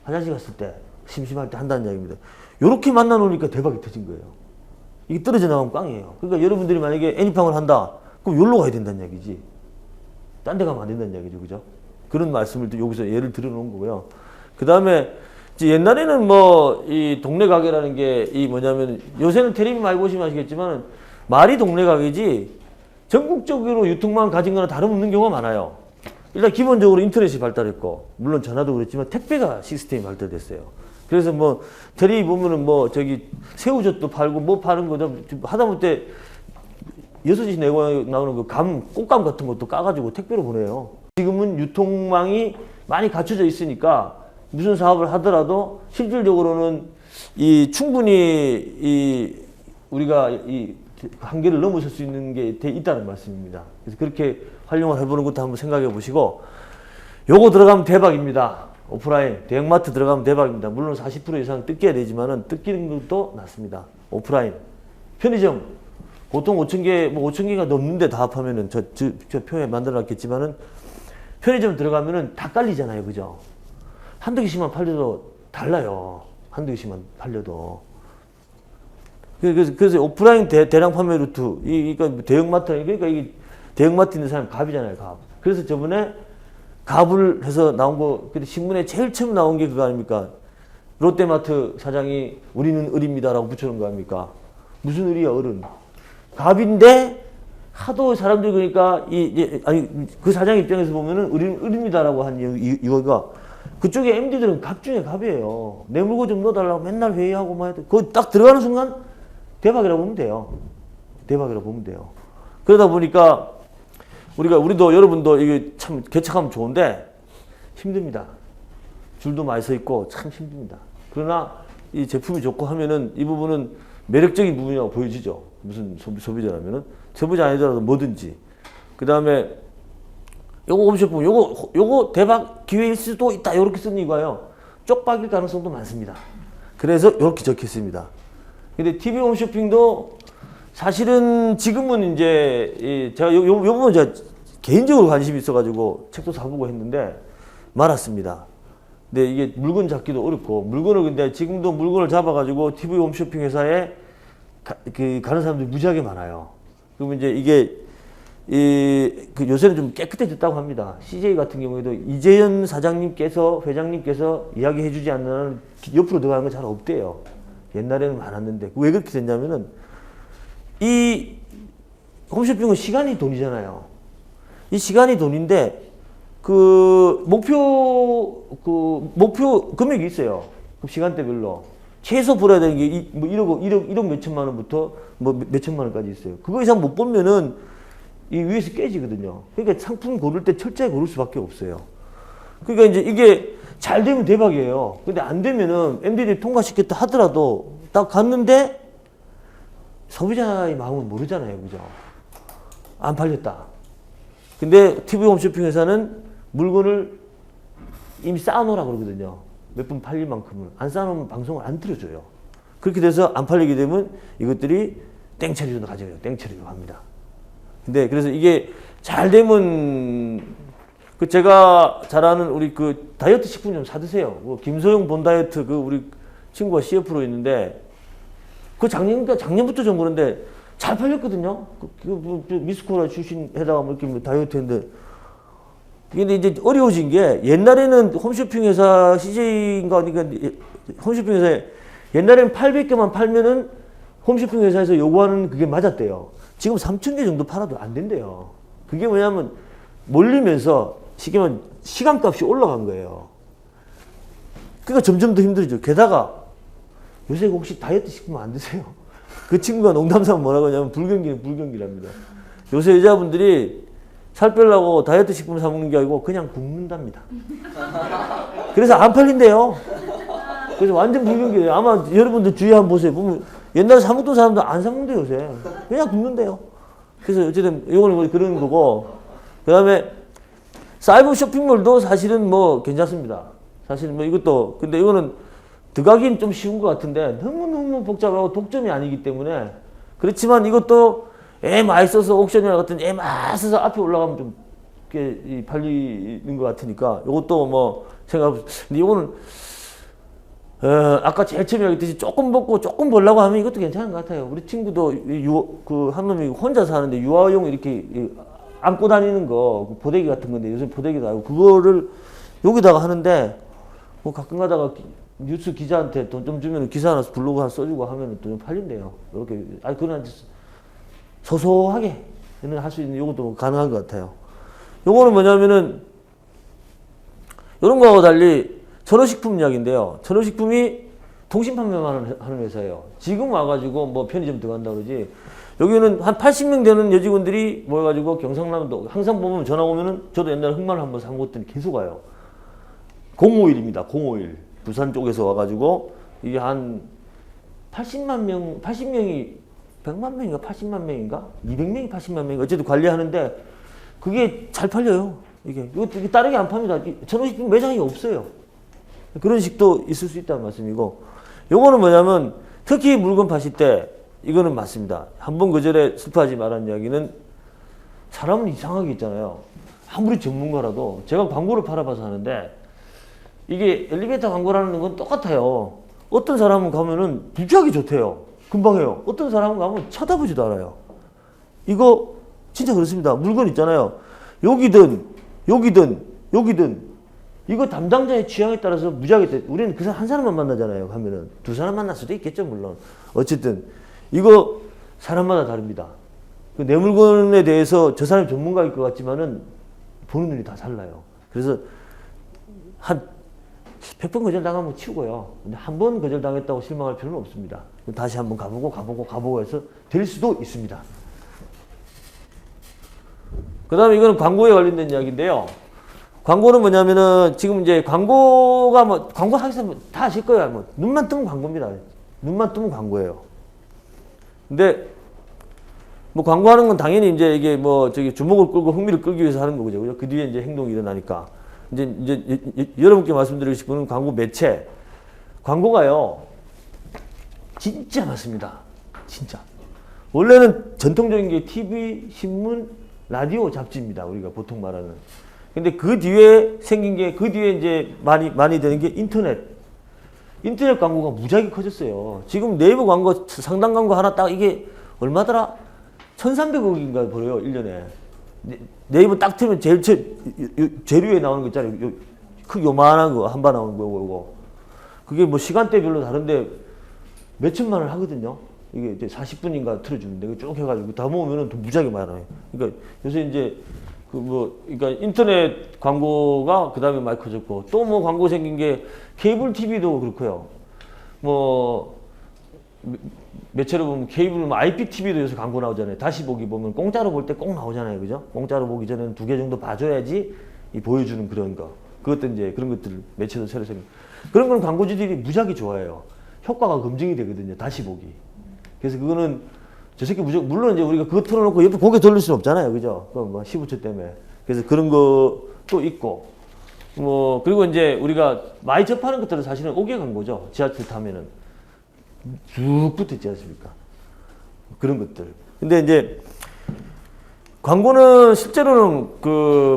화장실 갔을 때 심심할 때 한다는 얘기입니다. 요렇게 만나 놓으니까 대박이 터진 거예요. 이게 떨어져 나가면 꽝이에요. 그러니까 여러분들이 만약에 애니팡을 한다 그럼 여기로 가야 된다는 얘기지. 딴 데 가면 안 된다는 얘기죠. 그죠? 그런 말씀을 여기서 예를 들어 놓은 거고요. 그 다음에 옛날에는 뭐 이 동네 가게라는 게 이 뭐냐면 요새는 텔레비 많이 보시면 아시겠지만 말이 동네 가게지 전국적으로 유통망 가진 거는 다름없는 경우가 많아요. 일단 기본적으로 인터넷이 발달했고 물론 전화도 그렇지만 택배가 시스템이 발달됐어요. 그래서 뭐 텔레비 보면은 뭐 저기 새우젓도 팔고 뭐 파는 거죠. 하다못해 6시 내고 나오는 그 꽃감 같은 것도 까가지고 택배로 보내요. 지금은 유통망이 많이 갖춰져 있으니까 무슨 사업을 하더라도 실질적으로는 충분히 우리가 한계를 넘어설 수 있는 게 돼 있다는 말씀입니다. 그래서 그렇게 활용을 해보는 것도 한번 생각해 보시고 요거 들어가면 대박입니다. 오프라인 대형마트 들어가면 대박입니다. 물론 40% 이상 뜯겨야 되지만은 뜯기는 것도 낫습니다. 오프라인 편의점 보통 5,000개 뭐 5,000개가 넘는데 다 합하면은 저 표에 만들어 놨겠지만은 편의점 들어가면은 다 깔리잖아요. 그죠? 한두 개씩만 팔려도 달라요. 한두 개씩만 팔려도. 그래서 오프라인 대량 판매 루트, 그러니까 대형마트, 그러니까 이게 대형마트 있는 사람 갑이잖아요. 갑. 그래서 저번에 갑을 해서 나온 거, 근데 신문에 제일 처음 나온 게 그거 아닙니까? 롯데마트 사장이 우리는 을입니다라고 붙여놓은 거 아닙니까? 무슨 을이야, 을은? 갑인데 하도 사람들이 그러니까 그 사장 입장에서 보면은 우리는 을입니다라고 한 이유가 그쪽에 MD들은 갑 중에 갑이에요. 내 물건 좀 넣어달라고 맨날 회의하고 뭐 해도 그거 딱 들어가는 순간 대박이라고 보면 돼요. 대박이라고 보면 돼요. 그러다 보니까 우리도 여러분도 이게 참 개척하면 좋은데 힘듭니다. 줄도 많이 서 있고 참 힘듭니다. 그러나 이 제품이 좋고 하면은 이 부분은 매력적인 부분이라고 보여지죠. 무슨 소비자라면은 소비자 아니더라도 뭐든지 그 다음에 요거 홈쇼핑, 요거 대박 기회일 수도 있다. 요렇게 쓴 이유가요. 쪽박일 가능성도 많습니다. 그래서 요렇게 적혀 있습니다. 근데 TV 홈쇼핑도 사실은 지금은 이제 제가 요 부분 제가 개인적으로 관심이 있어가지고 책도 사보고 했는데 말았습니다. 근데 이게 물건 잡기도 어렵고 물건을 근데 지금도 물건을 잡아가지고 TV 홈쇼핑 회사에 가는 사람들이 무지하게 많아요. 그러면 이제 이게 요새는 좀 깨끗해졌다고 합니다. CJ 같은 경우에도 이재현 사장님께서 회장님께서 이야기해주지 않는 옆으로 들어가는 건 잘 없대요. 옛날에는 많았는데 왜 그렇게 됐냐면은 이 홈쇼핑은 시간이 돈이잖아요. 이 시간이 돈인데 그 목표 금액이 있어요. 그 시간대별로 최소 벌어야 되는 게 뭐 1억 몇천만 원부터 뭐 몇천만 원까지 있어요. 그거 이상 못 벌면은 이 위에서 깨지거든요. 그러니까 상품 고를 때 철저히 고를 수밖에 없어요. 그러니까 이제 이게 잘 되면 대박이에요. 근데 안 되면은 MDD 통과시켰다 하더라도 딱 갔는데 소비자의 마음은 모르잖아요. 그죠? 안 팔렸다. 근데 TV 홈쇼핑 회사는 물건을 이미 쌓아놓으라고 그러거든요. 몇 분 팔릴 만큼을. 안 쌓아놓으면 방송을 안 틀어줘요. 그렇게 돼서 안 팔리게 되면 이것들이 땡처리로 가져가요. 땡처리로 합니다. 근데 그래서 이게 잘 되면 그 제가 잘 아는 우리 그 다이어트 식품 좀 사드세요. 김소영 본다이어트 그 우리 친구가 CF로 있는데 그 작년부터 좀 그런데 잘 팔렸거든요. 미스코라 출신 해다가 뭐 이렇게 다이어트 했는데 근데 이제 어려워진 게 옛날에는 홈쇼핑 회사 CJ인가 그러니까 홈쇼핑 회사에 옛날에는 800개만 팔면은 홈쇼핑 회사에서 요구하는 그게 맞았대요. 지금 3,000개 정도 팔아도 안 된대요. 그게 뭐냐면 몰리면서 쉽게 말하면 시간값이 올라간 거예요. 그러니까 점점 더 힘들죠. 게다가 요새 혹시 다이어트 식품 안 드세요? 그 친구가 농담삼아 뭐라고 하냐면 불경기는 불경기랍니다. 요새 여자분들이 살 빼려고 다이어트 식품 사 먹는 게 아니고 그냥 굶는답니다. 그래서 안 팔린대요. 그래서 완전 불경기예요. 아마 여러분들 주위 한번 보세요. 보면 옛날에 사 먹던 사람들 안 사 먹는데요, 요새. 그냥 굶는데요. 그래서 어쨌든 이거는 그런 거고. 그 다음에 사이버 쇼핑몰도 사실은 뭐 괜찮습니다. 사실 뭐 이것도 근데 이거는 들어가긴 좀 쉬운 것 같은데 너무너무 복잡하고 독점이 아니기 때문에 그렇지만 이것도 애 많이 써서 옥션이나 같은 애 많이 써서 앞에 올라가면 좀 꽤 팔리는 것 같으니까 이것도 뭐 생각. 근데 이거는 아까 제일 처음에 얘기했듯이 조금 먹고 조금 벌려고 하면 이것도 괜찮은 것 같아요. 우리 친구도 그 한 놈이 혼자 사는데 유아용 이렇게 안고 다니는 거 보대기 같은 건데 요즘 보대기도 아니고 그거를 여기다가 하는데 뭐 가끔 가다가 뉴스 기자한테 돈 좀 주면 기사 하나 블로그 하나 써주고 하면 또 좀 팔린대요. 이렇게 그건 소소하게 할 수 있는 요것도 가능한 것 같아요. 요거는 뭐냐면은 이런 거하고 달리 전어식품 이야기인데요. 전어식품이 통신 판매만 하는 회사예요. 지금 와가지고 뭐 편의점 들어간다 그러지. 여기는 한 80명 되는 여직원들이 모여가지고 경상남도 항상 보면 전화 오면은 저도 옛날에 흑마늘 한번 사 먹었더니 계속 와요. 051입니다. 051. 부산 쪽에서 와가지고 이게 한 80만 명, 80명이 100만 명인가 80만 명인가 200명이 80만 명인가 어쨌든 관리하는데 그게 잘 팔려요. 이게 다르게 안 팝니다. 전어식품 매장이 없어요. 그런 식도 있을 수 있다는 말씀이고 요거는 뭐냐면 특히 물건 파실 때 이거는 맞습니다. 한번 그 전에 슬퍼하지 말라는 이야기는 사람은 이상하게 있잖아요. 아무리 전문가라도 제가 광고를 팔아봐서 하는데 이게 엘리베이터 광고라는 건 똑같아요. 어떤 사람은 가면은 무지하게 좋대요. 금방 해요. 어떤 사람은 가면 쳐다보지도 않아요. 이거 진짜 그렇습니다. 물건 있잖아요. 여기든 이거 담당자의 취향에 따라서 무지하게 돼. 우리는 그 한 사람만 만나잖아요. 가면은 두 사람 만날 수도 있겠죠, 물론. 어쨌든 이거 사람마다 다릅니다. 내 물건에 대해서 저 사람이 전문가일 것 같지만은 보는 눈이 다 달라요. 그래서 한 100번 거절당하면 치우고요. 근데 한 번 거절당했다고 실망할 필요는 없습니다. 다시 한번 가보고 해서 될 수도 있습니다. 그 다음에 이거는 광고에 관련된 이야기인데요. 광고는 뭐냐면은 지금 이제 광고가 뭐 광고 하시면 다 아실 거예요. 뭐 눈만 뜨면 광고입니다. 눈만 뜨면 광고예요. 근데 뭐 광고하는 건 당연히 이제 이게 뭐 저기 주목을 끌고 흥미를 끌기 위해서 하는 거죠. 그죠? 그 뒤에 이제 행동이 일어나니까. 이제 여러분께 말씀드리고 싶은 건 광고 매체. 광고가요. 진짜 많습니다. 진짜. 원래는 전통적인 게 TV, 신문, 라디오, 잡지입니다. 우리가 보통 말하는. 근데 그 뒤에 생긴 게, 그 뒤에 이제 많이 되는 게 인터넷. 인터넷 광고가 무지하게 커졌어요. 지금 네이버 광고, 상단 광고 하나 딱 이게 얼마더라? 1,300억인가 벌어요, 1년에. 네이버 딱 틀면 제일 위에 나오는 거 있잖아요. 크 요만한 거, 한 번 나오는 거고. 그게 뭐 시간대별로 다른데 몇천만 원 하거든요. 이게 이제 40분인가 틀어주는데, 쭉 해가지고 다 모으면 돈 무지하게 많아요. 그러니까 요새 이제 그러니까 인터넷 광고가 그 다음에 많이 커졌고, 또 뭐 광고 생긴 게 케이블 TV도 그렇고요. 뭐, 매체로 보면 케이블, 뭐 IPTV도 요새 광고 나오잖아요. 다시 보기 보면 공짜로 볼 때 꼭 나오잖아요. 그죠? 공짜로 보기 전에는 2개 정도 봐줘야지 보여주는 그런 거. 그것도 이제 그런 것들 매체도 새로 생긴. 그런 건 광고주들이 무지하게 좋아해요. 효과가 검증이 되거든요. 다시 보기. 그래서 그거는 저 새끼 물론 이제 우리가 그거 틀어놓고 옆에 고개 돌릴 수는 없잖아요. 그죠? 뭐 15초 때문에. 그래서 그런 것도 있고. 뭐, 그리고 이제 우리가 많이 접하는 것들은 사실은 5개 광고죠. 지하철 타면은. 쭉 붙어 있지 않습니까? 그런 것들. 근데 이제 광고는 실제로는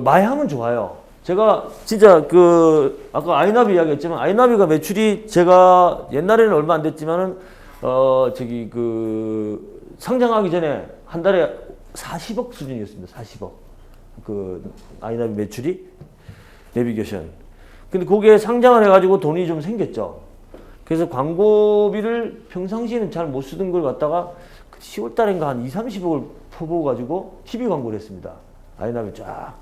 많이 하면 좋아요. 제가 진짜 아까 아이나비 이야기했지만, 아이나비가 매출이 제가 옛날에는 얼마 안 됐지만은, 상장하기 전에 한 달에 40억 수준이었습니다. 40억. 아이나비 매출이 내비게이션. 근데 그게 상장을 해가지고 돈이 좀 생겼죠. 그래서 광고비를 평상시에는 잘 못 쓰던 걸 갖다가 10월 달인가 한 30억을 퍼부어가지고 TV 광고를 했습니다. 아이나비 쫙.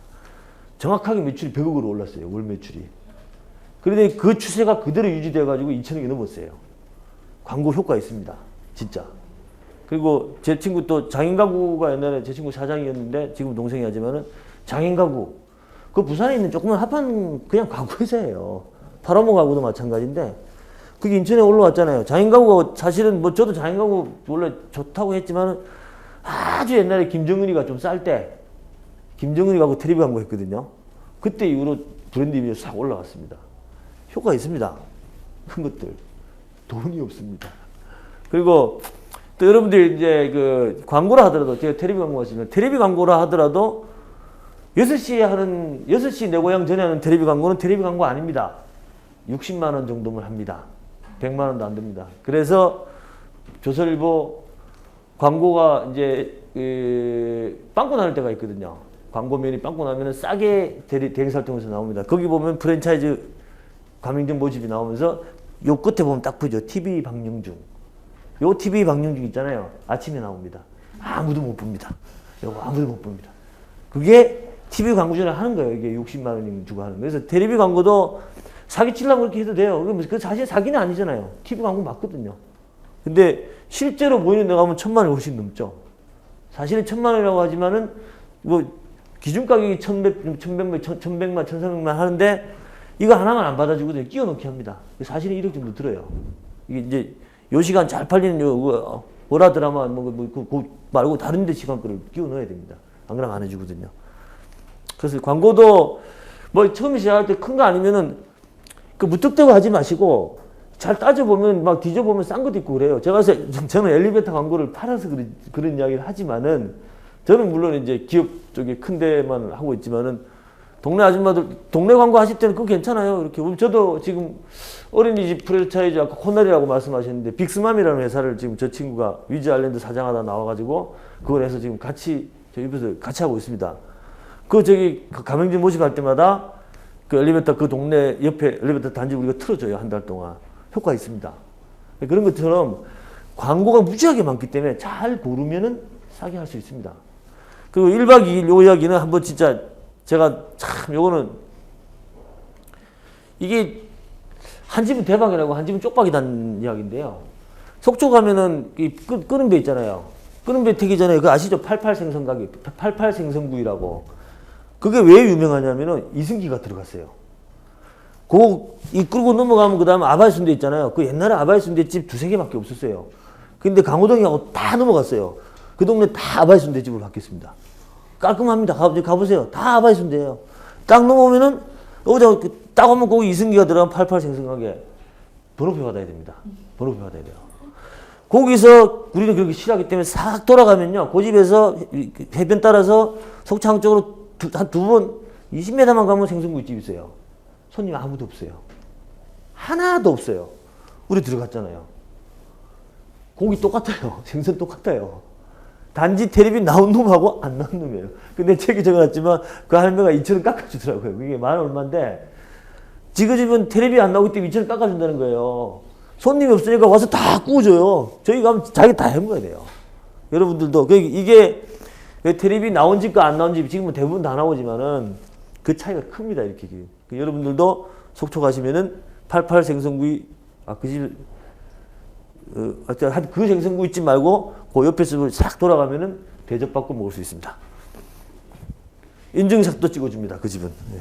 정확하게 매출이 100억으로 올랐어요. 월 매출이. 그런데 그 추세가 그대로 유지돼가지고 2천억이 넘었어요. 광고 효과 있습니다. 진짜. 그리고 제 친구 또 장인 가구가 옛날에 제 친구 사장이었는데 지금 동생이 하지만은 장인 가구. 그 부산에 있는 조그만 합한 그냥 가구 회사예요. 파라모 가구도 마찬가지인데 그게 인천에 올라왔잖아요. 장인 가구가 사실은 뭐 저도 장인 가구 원래 좋다고 했지만은 아주 옛날에 김정은이가 좀 쌀 때 김정은이 가구 텔레비 광고 했거든요. 그때 이후로 브랜드 이미지가 싹 올라왔습니다. 효과 있습니다. 큰 것들. 돈이 없습니다. 그리고 또 여러분들 이제 광고를 하더라도 제가 텔레비 광고 하시면 텔레비 광고라 하더라도 6시 내 고향 전에 하는 텔레비 광고는 텔레비 광고 아닙니다. 60만 원 정도면 합니다. 100만 원도 안 됩니다. 그래서 조선일보 광고가 이제 빵꾸 나는 때가 있거든요. 광고면이 빵꾸 나면은 싸게 대리사를 통해서 나옵니다. 거기 보면 프랜차이즈 가맹점 모집이 나오면서 요 끝에 보면 딱 보죠. TV 방영중. 요 TV 방영중 있잖아요. 아침에 나옵니다. 아무도 못 봅니다. 요거 아무도 못 봅니다. 그게 TV 광고 전에 하는 거예요. 이게 60만 원 주고 하는 거예요. 그래서 텔레비 광고도 사기치려고 그렇게 해도 돼요. 그 사실 사기는 아니잖아요. TV 광고 맞거든요. 근데 실제로 보이는 데가 하면 1,000만 원이 훨씬 넘죠. 사실은 1,000만 원이라고 하지만은 뭐 기준 가격이 1,100만, 1,300만 하는데 이거 하나만 안 받아주고 끼워 넣기 합니다. 사실은 1억 정도 들어요. 이게 이제 요 시간 잘 팔리는 월화 드라마 말고 다른 데 시간거를 끼워 넣어야 됩니다. 안 그러면 안 해주거든요. 그래서 광고도 뭐 처음에 시작할 때 큰 거 아니면은 무턱대고 하지 마시고 잘 따져보면 막 뒤져보면 싼 것도 있고 그래요. 저는 엘리베이터 광고를 팔아서 그런 이야기를 하지만은 저는 물론 이제 기업 쪽에 큰 데만 하고 있지만은 동네 아줌마들 동네 광고 하실 때는 그거 괜찮아요. 이렇게 저도 지금 어린이집 프랜차이즈 아까 코날이라고 말씀하셨는데 빅스맘이라는 회사를 지금 저 친구가 위즈 아일랜드 사장하다 나와가지고 그걸 해서 지금 같이 저희 입에서 같이 하고 있습니다. 가맹점 모집할 때마다 엘리베이터 동네 옆에 엘리베이터 단지 우리가 틀어줘요. 한 달 동안. 효과 있습니다. 그런 것처럼 광고가 무지하게 많기 때문에 잘 고르면은 싸게 할 수 있습니다. 그리고 1박 2일 요 이야기는 한번 진짜 제가 참 요거는 이게 한 집은 대박이라고 한 집은 쪽박이라는 이야기인데요. 속초 가면은 끄는 배 있잖아요. 끄는 배 타기 전에 아시죠? 88 생선 가게, 88 생선구이라고. 그게 왜 유명하냐면은 이승기가 들어갔어요. 끌고 넘어가면 그 다음에 아바이 순대 있잖아요. 옛날에 아바이 순대집 2-3개밖에 없었어요. 근데 강호동이하고 다 넘어갔어요. 그 동네 다 아바이 순대집으로 바뀌었습니다. 깔끔합니다. 가보세요. 다 아바이 순대예요. 딱 넘어오면은 어제 딱 오면 거기 이승기가 들어간 88 생생하게 번호표 받아야 됩니다. 번호표 받아야 돼요. 거기서 우리는 그렇게 싫어하기 때문에 싹 돌아가면요. 그 집에서 해변 따라서 속창 쪽으로 한 두 번 20m만 가면 생선구이집 있어요. 손님 아무도 없어요. 하나도 없어요. 우리 들어갔잖아요. 고기 똑같아요. 생선 똑같아요. 단지 텔레비 나온 놈하고 안 나온 놈이에요. 근데 책에 적어놨지만 그 할매가 2,000원 깎아주더라고요. 그게 만 얼마인데 지그 집은 텔레비 안 나오기 때문에 2,000원 깎아준다는 거예요. 손님이 없으니까 와서 다 구워줘요. 저희 가면 자기 다 해먹어야 돼요. 여러분들도 이게 텔레비 나온 집과 안 나온 집 지금은 대부분 다 나오지만은 그 차이가 큽니다. 이렇게 여러분들도 속초 가시면은 88 생선구이 그 집 그 생선구이집 말고 그 옆에서 싹 돌아가면은 대접받고 먹을 수 있습니다. 인증샷도 찍어줍니다. 그 집은. 네.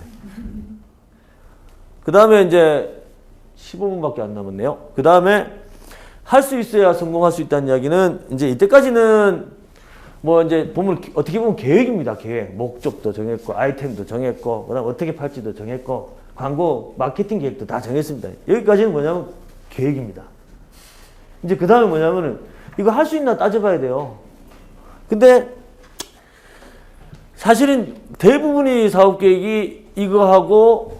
그 다음에 이제 15분밖에 안 남았네요. 그 다음에 할 수 있어야 성공할 수 있다는 이야기는 이제 이때까지는 뭐 이제 보면 어떻게 보면 계획입니다. 계획. 목적도 정했고 아이템도 정했고 그다음 어떻게 팔지도 정했고 광고 마케팅 계획도 다 정했습니다. 여기까지는 뭐냐면 계획입니다. 이제 그 다음에 뭐냐면은 이거 할 수 있나 따져봐야 돼요. 근데 사실은 대부분의 사업 계획이 이거 하고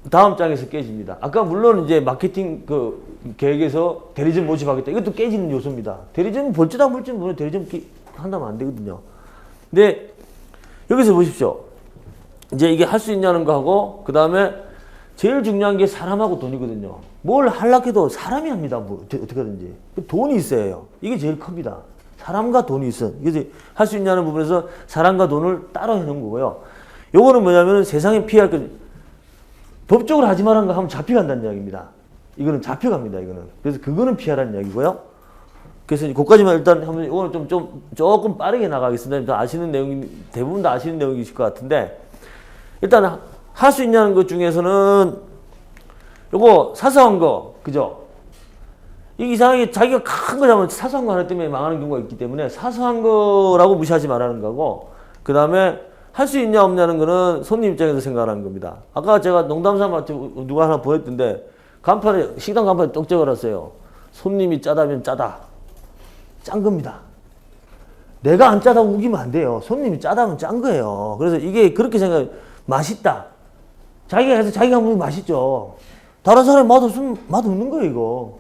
다음 장에서 깨집니다. 아까 물론 이제 마케팅 그 계획에서 대리점 모집하겠다. 이것도 깨지는 요소입니다. 대리점 볼지도 안 볼지는 모르는 대리점 한다면 안 되거든요. 근데 여기서 보십시오. 이제 이게 할 수 있냐는 거 하고 그 다음에 제일 중요한 게 사람하고 돈이거든요. 뭘 하려고 해도 사람이 합니다. 뭐 어떻게든지. 돈이 있어야 해요. 이게 제일 큽니다. 사람과 돈이 있어. 그래서 할 수 있냐는 부분에서 사람과 돈을 따로 해놓은 거고요. 요거는 뭐냐면 세상에 피할 거 법적으로 하지 말라는 거 하면 잡혀간다는 이야기입니다. 이거는 잡혀갑니다. 이거는. 그래서 그거는 피하라는 이야기고요. 그래서 그까지만 일단 한번 이거는 조금 빠르게 나가겠습니다. 아시는 내용이 대부분 다 아시는 내용이실 것 같은데 일단 할 수 있냐는 것 중에서는 요거 사소한 거 그죠? 이게 이상하게 자기가 큰 거 잡으면 사소한 거 하나 때문에 망하는 경우가 있기 때문에 사소한 거라고 무시하지 말라는 거고 그 다음에 할 수 있냐 없냐는 거는 손님 입장에서 생각하는 겁니다. 아까 제가 농담삼아 누가 하나 보였던데 간판에 식당 간판에 떡 적어놨어요. 손님이 짜다면 짜다. 짠 겁니다. 내가 안 짜다고 우기면 안 돼요. 손님이 짜다면 짠 거예요. 그래서 이게 그렇게 생각해 맛있다. 자기가 해서 자기가 먹으면 맛있죠. 다른 사람이 맛없으면 맛없는 거예요, 이거.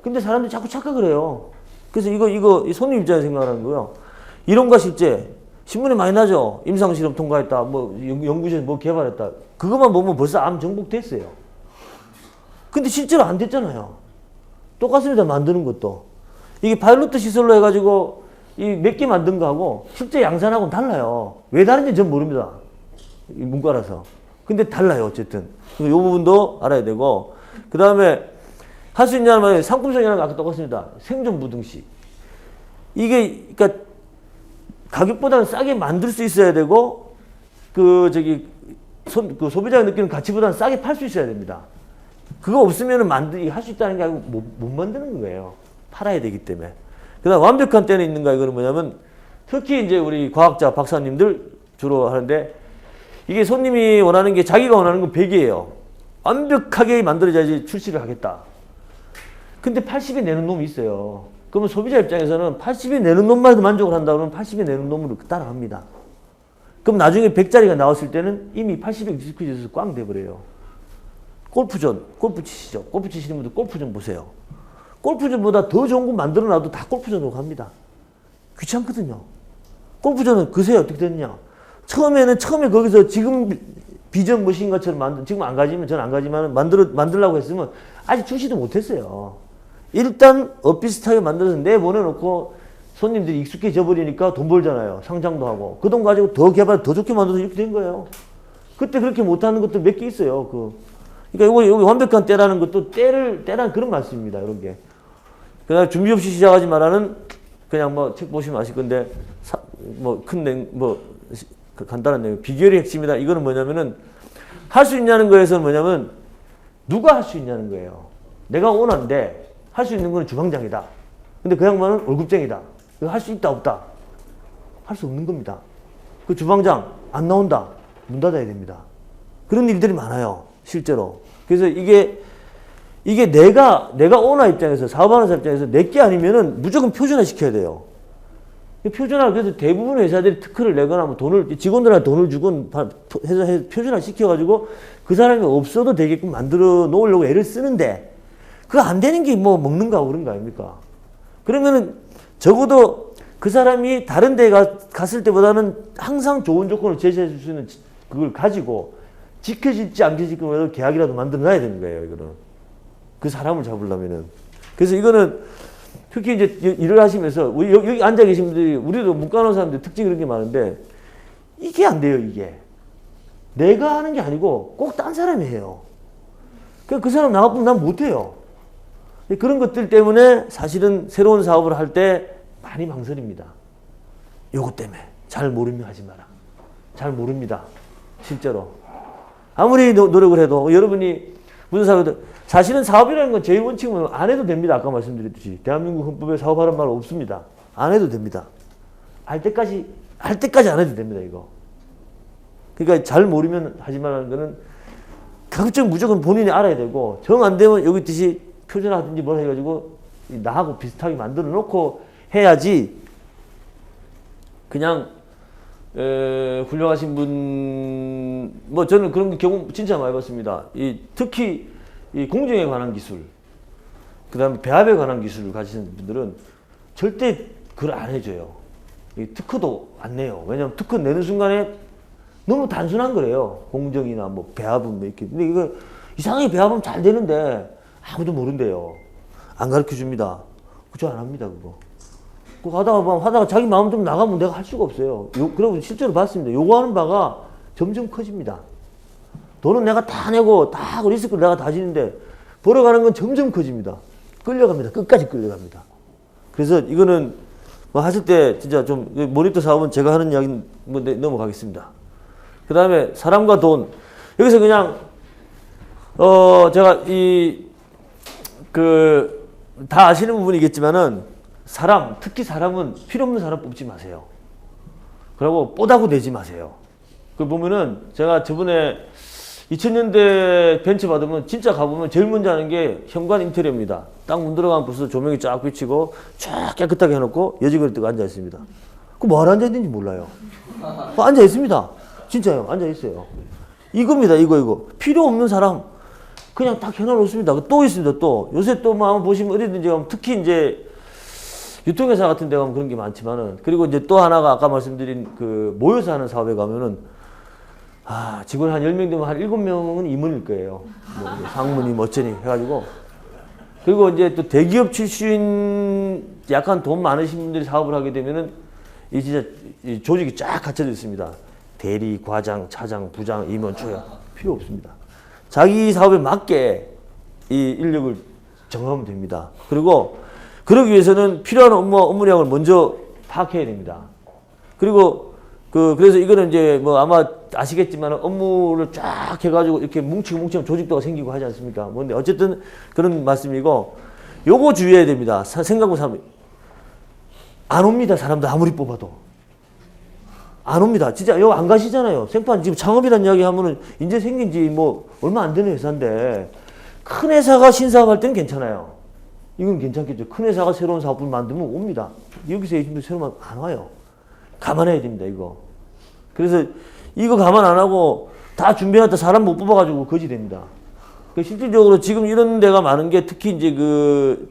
근데 사람들이 자꾸 착각을 해요. 그래서 이거 손님 입장에서 생각하는 거예요. 이론과 실제, 신문에 많이 나죠? 임상실험 통과했다, 뭐, 연구실에서 뭐 개발했다. 그것만 보면 벌써 암 정복됐어요. 근데 실제로 안 됐잖아요. 똑같습니다, 만드는 것도. 이게 파일로트 시설로 해가지고, 이 몇 개 만든 거하고, 실제 양산하고는 달라요. 왜 다른지 전 모릅니다. 이 문과라서. 근데 달라요, 어쨌든. 이 부분도 알아야 되고, 그 다음에 할 수 있냐는 말에 상품성이라는 거 아까 똑같습니다. 생존부등식. 이게, 그러니까 가격보다는 싸게 만들 수 있어야 되고, 그 소비자가 느끼는 가치보다는 싸게 팔 수 있어야 됩니다. 그거 없으면 할 수 있다는 게 아니고 못 만드는 거예요. 팔아야 되기 때문에. 그 다음 완벽한 때는 있는가, 이거는 뭐냐면, 특히 이제 우리 과학자, 박사님들 주로 하는데, 이게 손님이 원하는 게 자기가 원하는 건 100이에요. 완벽하게 만들어야지 출시를 하겠다. 근데 80에 내는 놈이 있어요. 그러면 소비자 입장에서는 80에 내는 놈만 만족을 한다 그러면 80에 내는 놈으로 따라갑니다. 그럼 나중에 100짜리가 나왔을 때는 이미 80에 익숙해져서 꽝 돼버려요. 골프 치시죠. 골프 치시는 분들 골프 좀 보세요. 골프전보다 더 좋은 거 만들어놔도 다 골프전으로 갑니다. 귀찮거든요. 골프전은 그새 어떻게 됐냐. 처음에 거기서 지금 비전 머신 것처럼 지금 안 가지면, 저는 안 가지만 만들려고 했으면 아직 출시도 못했어요. 일단 엇비슷하게 만들어서 내보내놓고 손님들이 익숙해져 버리니까 돈 벌잖아요. 상장도 하고. 그 돈 가지고 더 개발, 더 좋게 만들어서 이렇게 된 거예요. 그때 그렇게 못하는 것도 몇 개 있어요. 그러니까 여기 완벽한 때라는 것도 때라는 그런 말씀입니다. 이런 게. 그냥 준비 없이 시작하지 말라는 그냥 뭐 책 보시면 아실 건데, 간단한 내용. 비결이 핵심이다. 이거는 뭐냐면은, 할 수 있냐는 거에서는 뭐냐면, 누가 할 수 있냐는 거예요. 내가 오너인데, 할 수 있는 건 주방장이다. 근데 그 양반은 월급쟁이다. 이거 할 수 있다, 없다. 할 수 없는 겁니다. 그 주방장 안 나온다. 문 닫아야 됩니다. 그런 일들이 많아요. 실제로. 그래서 이게 내가 오너 입장에서, 사업하는 사람 입장에서 내게 아니면은 무조건 표준화 시켜야 돼요. 표준화, 그래서 대부분 회사들이 특허를 내거나 뭐 직원들한테 돈을 주건 해서 표준화 시켜가지고 그 사람이 없어도 되게끔 만들어 놓으려고 애를 쓰는데, 그거 안 되는 게 뭐 먹는가 그런 거 아닙니까? 그러면은 적어도 그 사람이 다른 데 갔을 때보다는 항상 좋은 조건을 제시해 줄 수 있는 그걸 가지고 지켜질지 안 지켜질지 계약이라도 만들어 놔야 되는 거예요, 이거는. 그 사람을 잡으려면은. 그래서 이거는 특히 이제 일을 하시면서 여기 앉아 계신 분들이, 우리도 문과하는 사람들 특징이 그런 게 많은데 이게 안 돼요, 이게. 내가 하는 게 아니고 꼭 딴 사람이 해요. 그 사람 나가면 난 못해요. 그런 것들 때문에 사실은 새로운 사업을 할 때 많이 망설입니다. 요것 때문에. 잘 모르면 하지 마라. 잘 모릅니다. 실제로. 아무리 노력을 해도 여러분이 무슨 사업이든 사실은 사업이라는 건 제 원칙은 안 해도 됩니다. 아까 말씀드렸듯이. 대한민국 헌법에 사업하라는 말 없습니다. 안 해도 됩니다. 할 때까지 안 해도 됩니다, 이거. 그러니까 잘 모르면 하지 말라는 거는 각종 무조건 본인이 알아야 되고, 정 안 되면 여기 있듯이 표준화하든지 뭘 해가지고 나하고 비슷하게 만들어 놓고 해야지. 그냥 훌륭하신 분, 뭐 저는 그런 경우 진짜 많이 봤습니다. 특히 이 공정에 관한 기술, 그 다음에 배합에 관한 기술을 가지신 분들은 절대 그걸 안 해줘요. 특허도 안 내요. 왜냐하면 특허 내는 순간에 너무 단순한 거래요. 공정이나 뭐 배합은 뭐 이렇게. 근데 이거 이상하게 배합은 잘 되는데 아무도 모른대요. 안 가르쳐 줍니다. 그거 안 합니다, 그거. 그거 하다가 자기 마음 좀 나가면 내가 할 수가 없어요. 그러고 실제로 봤습니다. 요구하는 바가 점점 커집니다. 돈은 내가 다 내고 다 하고 리스크를 내가 다 지는데 벌어가는 건 점점 커집니다. 끌려갑니다. 끝까지 끌려갑니다. 그래서 이거는 뭐 하실 때 진짜 좀 모니터 사업은 제가 하는 이야기는 뭐 넘어가겠습니다. 그 다음에 사람과 돈. 여기서 그냥 제가 다 아시는 부분이겠지만은 특히 사람은 필요 없는 사람 뽑지 마세요. 그리고 뽀다구 내지 마세요. 그 보면은 제가 저번에 2000년대 벤처 받으면 진짜 가보면 제일 먼저 하는 게 현관 인테리어입니다. 딱 문 들어가면 벌써 조명이 쫙 비치고 쫙 깨끗하게 해놓고 여직원이 뜨고 앉아 있습니다. 그 뭐하러 앉아 있는지 몰라요. 앉아 있습니다. 진짜요. 앉아 있어요. 이겁니다. 이거. 필요 없는 사람 그냥 딱 해놓습니다. 또 있습니다. 또 요새 또 뭐 한번 보시면 어디든지 가면 특히 이제 유통회사 같은 데 가면 그런 게 많지만은, 그리고 이제 또 하나가 아까 말씀드린 그 모여서 하는 사업에 가면은 직원 한 10명 되면 한 7명은 임원일 거예요. 뭐 상무니 뭐쩌니 해가지고. 그리고 이제 또 대기업 출신 약간 돈 많으신 분들이 사업을 하게 되면은 진짜 조직이 쫙 갖춰져 있습니다. 대리, 과장, 차장, 부장, 임원, 초야 필요 없습니다. 자기 사업에 맞게 이 인력을 정하면 됩니다. 그리고 그러기 위해서는 필요한 업무량을 먼저 파악해야 됩니다. 그리고 그래서 이거는 이제 뭐 아마 아시겠지만 업무를 쫙 해가지고 이렇게 뭉치면 조직도가 생기고 하지 않습니까? 뭔데 어쨌든 그런 말씀이고, 요거 주의해야 됩니다. 생각보다 안 옵니다. 사람들 아무리 뽑아도. 안 옵니다. 진짜 여기 안 가시잖아요. 생판 지금 창업이라는 이야기 하면은 이제 생긴 지 뭐 얼마 안 되는 회사인데, 큰 회사가 신사업할 때는 괜찮아요. 이건 괜찮겠죠. 큰 회사가 새로운 사업을 만들면 옵니다. 여기서 예전에 새로운 안 와요. 감안해야 됩니다, 이거. 그래서 이거 감안 안 하고 다 준비해놨다 사람 못 뽑아가지고 거지 됩니다. 실질적으로 지금 이런 데가 많은 게 특히 이제 그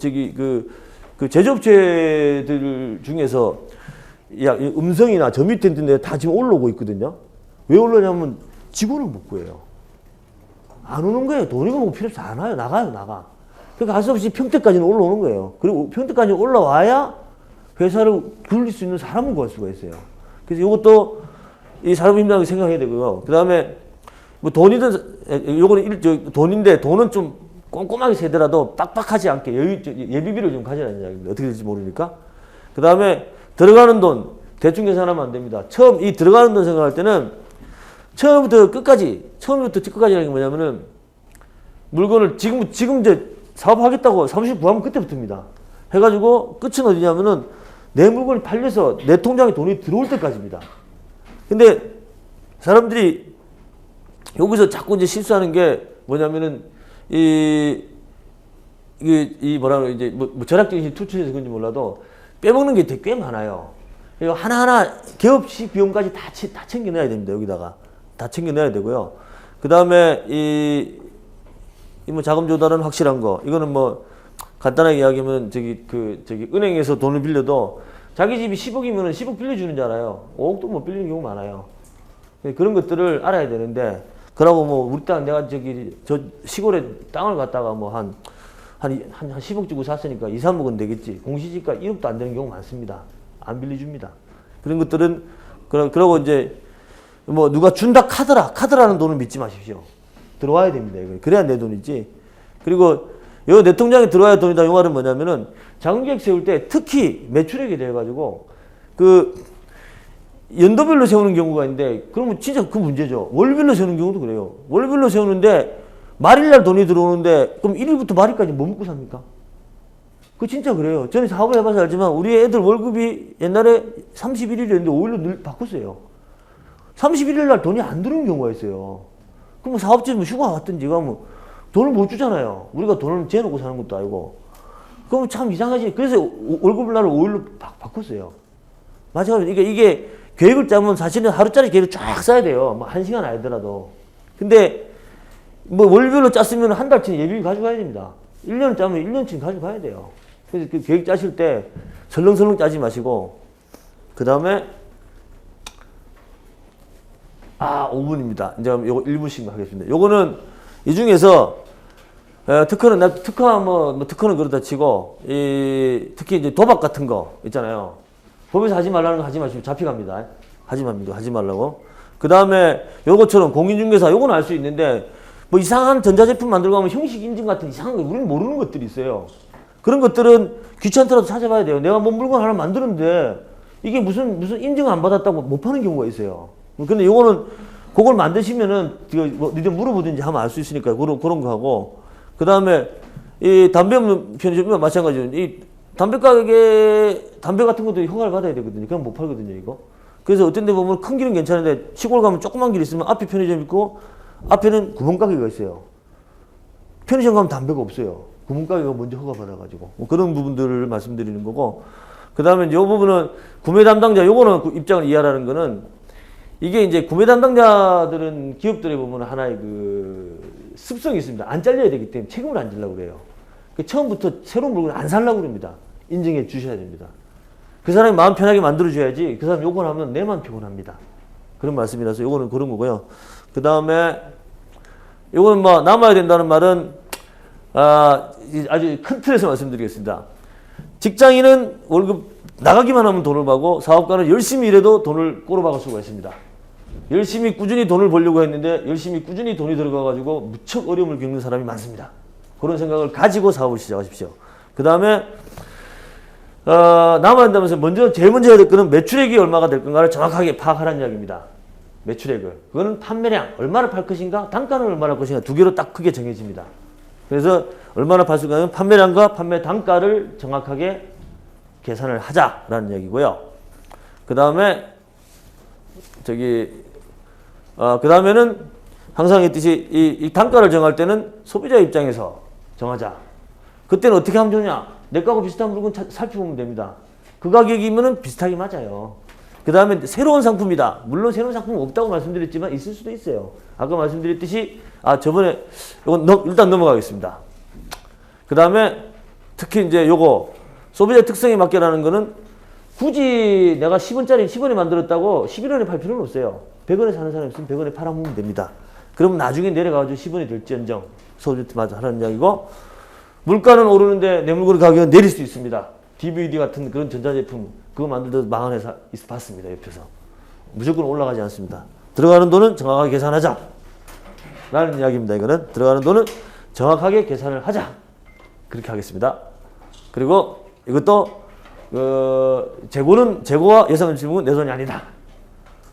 제조업체들 중에서 음성이나 저 밑에 있는 데 다 지금 올라오고 있거든요. 왜 올라오냐면 직원을 못 구해요. 안 오는 거예요. 돈이 뭐 필요 없어. 안 와요. 나가. 그러니까 할 수 없이 평택까지는 올라오는 거예요. 그리고 평택까지 올라와야 회사를 굴릴 수 있는 사람을 구할 수가 있어요. 그래서 이것도 이 사람입니다고 생각해야 되고요. 그 다음에 뭐 돈이든, 요거는 돈인데 돈은 좀 꼼꼼하게 세더라도 빡빡하지 않게 예비비를 좀 가져라는 이야기입니다. 어떻게 될지 모르니까. 그 다음에 들어가는 돈 대충 계산하면 안 됩니다. 이 들어가는 돈 생각할 때는 처음부터 끝까지 하는 게 뭐냐면은 물건을 지금 이제 사업하겠다고 사무실 구하면 그때부터입니다. 해가지고 끝은 어디냐면은 내 물건이 팔려서 내 통장에 돈이 들어올 때까지입니다. 근데 사람들이 여기서 자꾸 이제 실수하는 게 뭐냐면은 이 뭐라 그래 이제 뭐 절약정신이 투철해서 그런지 몰라도 빼먹는 게 되게 꽤 많아요. 이거 하나하나 개업시 비용까지 다 챙겨내야 됩니다. 여기다가 다 챙겨내야 되고요. 그 다음에 이 뭐 자금 조달은 확실한 거. 이거는 뭐 간단하게 이야기하면 저기 은행에서 돈을 빌려도 자기 집이 10억이면은 10억 빌려주는 줄 알아요. 5억도 못 빌리는 경우 많아요. 그런 것들을 알아야 되는데, 그러고 뭐 우리 땅 내가 저 시골에 땅을 갖다가 뭐 한 10억 주고 샀으니까 2, 3억은 되겠지. 공시지가 1억도 안 되는 경우 많습니다. 안 빌려줍니다. 그런 것들은 그러고 이제 뭐 누가 준다 카드라는 돈을 믿지 마십시오. 들어와야 됩니다. 이거. 그래야 내 돈이지. 그리고 요 내 통장에 들어와야 돈이다. 이 말은 뭐냐면은 자금계획 세울 때 특히 매출액에 대해 가지고 그 연도별로 세우는 경우가 있는데, 그러면 진짜 그 문제죠. 월별로 세우는 경우도 그래요. 월별로 세우는데 말일날 돈이 들어오는데 그럼 1일부터 말일까지 뭐 먹고 삽니까? 그 진짜 그래요. 저는 사업을 해봐서 알지만 우리 애들 월급이 옛날에 31일이었는데 5일로 늘 바꿨어요. 31일 날 돈이 안 들어오는 경우가 있어요. 그럼 사업자는 휴가 왔든지 가면 돈을 못 주잖아요. 우리가 돈을 재놓고 사는 것도 아니고. 그럼 참 이상하지. 그래서 월급 날을 5일로 바꿨어요. 마찬가지로 이게 계획을 짜면 사실은 하루짜리 계획을 쫙 써야 돼요. 뭐 1시간 아니더라도. 근데 뭐 월별로 짰으면 한 달치는 예비비 가져가야 됩니다. 1년을 짜면 1년치는 가져가야 돼요. 그래서 그 계획 짜실 때 설렁설렁 짜지 마시고, 그 다음에 5분입니다. 이제 요거 1분씩 하겠습니다. 요거는 이 중에서 특허는 특허는 그렇다 치고 특히 이제 도박 같은 거 있잖아요. 법에서 하지 말라는 거 하지 마시고 잡혀갑니다. 하지 말라고. 그 다음에 요것처럼 공인중개사 요거는 알 수 있는데 뭐 이상한 전자제품 만들고 하면 형식 인증 같은 이상한 거 우리는 모르는 것들이 있어요. 그런 것들은 귀찮더라도 찾아봐야 돼요. 내가 뭐 물건 하나 만드는데 이게 무슨 인증 안 받았다고 못 파는 경우가 있어요. 근데 요거는 그걸 만드시면은 뭐 니들 물어보든지 하면 알 수 있으니까 그런 거 하고, 그 다음에 이 담배 없는 편의점이나 마찬가지로 이 담배 같은 것도 허가를 받아야 되거든요. 그럼 못 팔거든요, 이거. 그래서 어떤 데 보면 큰 길은 괜찮은데 시골 가면 조그만 길 있으면 앞에 편의점 있고 앞에는 구멍가게가 있어요. 편의점 가면 담배가 없어요. 구멍가게가 먼저 허가 받아가지고. 뭐 그런 부분들을 말씀드리는 거고, 그 다음에 이 부분은 구매 담당자, 요거는 입장을 이해하라는 거는, 이게 이제 구매 담당자들은 기업들에 보면 하나의 그 습성이 있습니다. 안 잘려야 되기 때문에 책임을 안 지려고 그래요. 처음부터 새로운 물건을 안 살려고 그럽니다. 인정해 주셔야 됩니다. 그 사람이 마음 편하게 만들어줘야지 그 사람 요걸 하면 내 마음 피곤합니다. 그런 말씀이라서 요거는 그런 거고요. 그 다음에 요거는 뭐 남아야 된다는 말은 아주 큰 틀에서 말씀드리겠습니다. 직장인은 월급 나가기만 하면 돈을 받고 사업가는 열심히 일해도 돈을 꼬로박을 수가 있습니다. 열심히 꾸준히 돈을 벌려고 했는데 열심히 꾸준히 돈이 들어가가지고 무척 어려움을 겪는 사람이 많습니다. 그런 생각을 가지고 사업을 시작하십시오. 그 다음에 남아야 한다면서 제일 먼저 해야 될 거는 매출액이 얼마가 될 건가를 정확하게 파악하라는 이야기입니다. 매출액을. 그거는 판매량, 얼마나 팔 것인가, 단가는 얼마나 할 것인가 두 개로 딱 크게 정해집니다. 그래서 얼마나 팔 수 있는가는 판매량과 판매 단가를 정확하게 계산을 하자라는 이야기고요. 그 다음에 그 다음에는 항상 했듯이 이 단가를 정할 때는 소비자 입장에서 정하자. 그때는 어떻게 하면 좋냐? 내 거하고 비슷한 물건 살펴보면 됩니다. 그 가격이면은 비슷하게 맞아요. 그 다음에 새로운 상품이다. 물론 새로운 상품은 없다고 말씀드렸지만 있을 수도 있어요. 아까 말씀드렸듯이 저번에 이건 일단 넘어가겠습니다. 그 다음에 특히 이제 요거 소비자 특성에 맞게라는 거는 굳이 내가 10원짜리 10원에 만들었다고 11원에 팔 필요는 없어요. 100원에 사는 사람이 있으면 100원에 팔아먹으면 됩니다. 그러면 나중에 내려가가지고 10원이 될지언정 소비자 맞아 하는 이야기고, 물가는 오르는데 내 물건 가격은 내릴 수 있습니다. DVD 같은 그런 전자제품 그거 만들다 망한 회사 봤습니다. 옆에서. 무조건 올라가지 않습니다. 들어가는 돈은 정확하게 계산하자 라는 이야기입니다. 이거는 들어가는 돈은 정확하게 계산을 하자. 그렇게 하겠습니다. 그리고 이것도 재고와 예상을 지르면 내 돈이 아니다.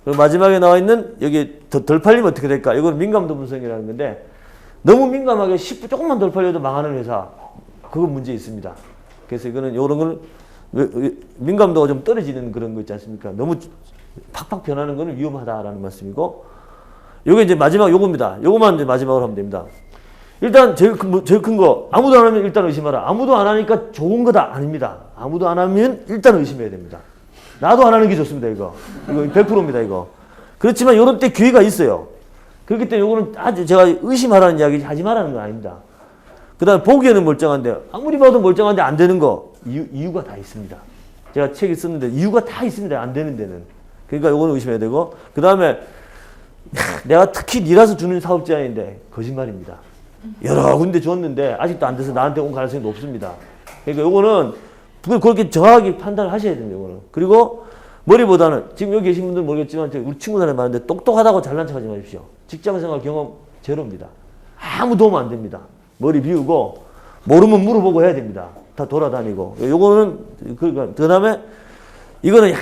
그리고 마지막에 나와 있는 여기 덜 팔리면 어떻게 될까? 이건 민감도 분석이라는 건데, 너무 민감하게 10분 조금만 덜 팔려도 망하는 회사, 그건 문제 있습니다. 그래서 이거는 이런 걸 민감도가 좀 떨어지는 그런 거 있지 않습니까? 너무 팍팍 변하는 거는 위험하다라는 말씀이고, 요게 이제 마지막 요겁니다. 요거만 이제 마지막으로 하면 됩니다. 일단 제일 큰 거, 아무도 안 하면 일단 의심하라. 아무도 안 하니까 좋은 거다 아닙니다. 아무도 안 하면 일단 의심해야 됩니다. 나도 안 하는 게 좋습니다. 이거 100%입니다. 이거. 그렇지만 요런 때 기회가 있어요. 그렇기 때문에 요거는 아주 제가 의심하라는 이야기 하지 말라는 건 아닙니다. 그 다음에 보기에는 멀쩡한데 아무리 봐도 멀쩡한데 안 되는 거 이유가 다 있습니다. 제가 책에 썼는데 이유가 다 있습니다. 안 되는 데는. 그러니까 요거는 의심해야 되고, 그 다음에 내가 특히 니라서 주는 사업 제안인데 거짓말입니다. 여러 군데 줬는데 아직도 안 돼서 나한테 온 가능성이 높습니다. 그러니까 요거는 그렇게 정확하게 판단을 하셔야 됩니다. 요거는. 그리고 머리보다는 지금 여기 계신 분들 모르겠지만 우리 친구들이 많은데 똑똑하다고 잘난 척하지 마십시오. 직장생활 경험 제로입니다. 아무 도움 안 됩니다. 머리 비우고 모르면 물어보고 해야 됩니다. 다 돌아다니고. 요거는 그러니까 그다음에 이거는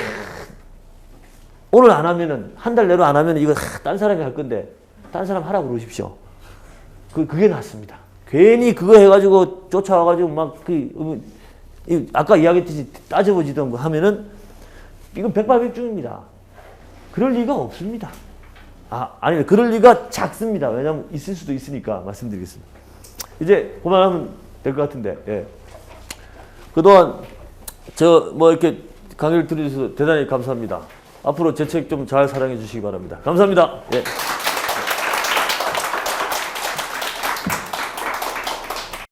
오늘 안 하면은 한 달 내로 안 하면은 이거 딴 사람이 할 건데 딴 사람 하라고 그러십시오. 그게 낫습니다. 괜히 그거 해가지고 쫓아와가지고 막 아까 이야기했듯이 따져보지도 하면은 이건 백발백중입니다. 그럴 리가 없습니다. 아니 그럴 리가 작습니다. 왜냐하면 있을 수도 있으니까 말씀드리겠습니다. 이제 그만하면 될 것 같은데, 예. 그동안 이렇게 강의를 들어주셔서 대단히 감사합니다. 앞으로 제 책 좀 잘 사랑해 주시기 바랍니다. 감사합니다. 예.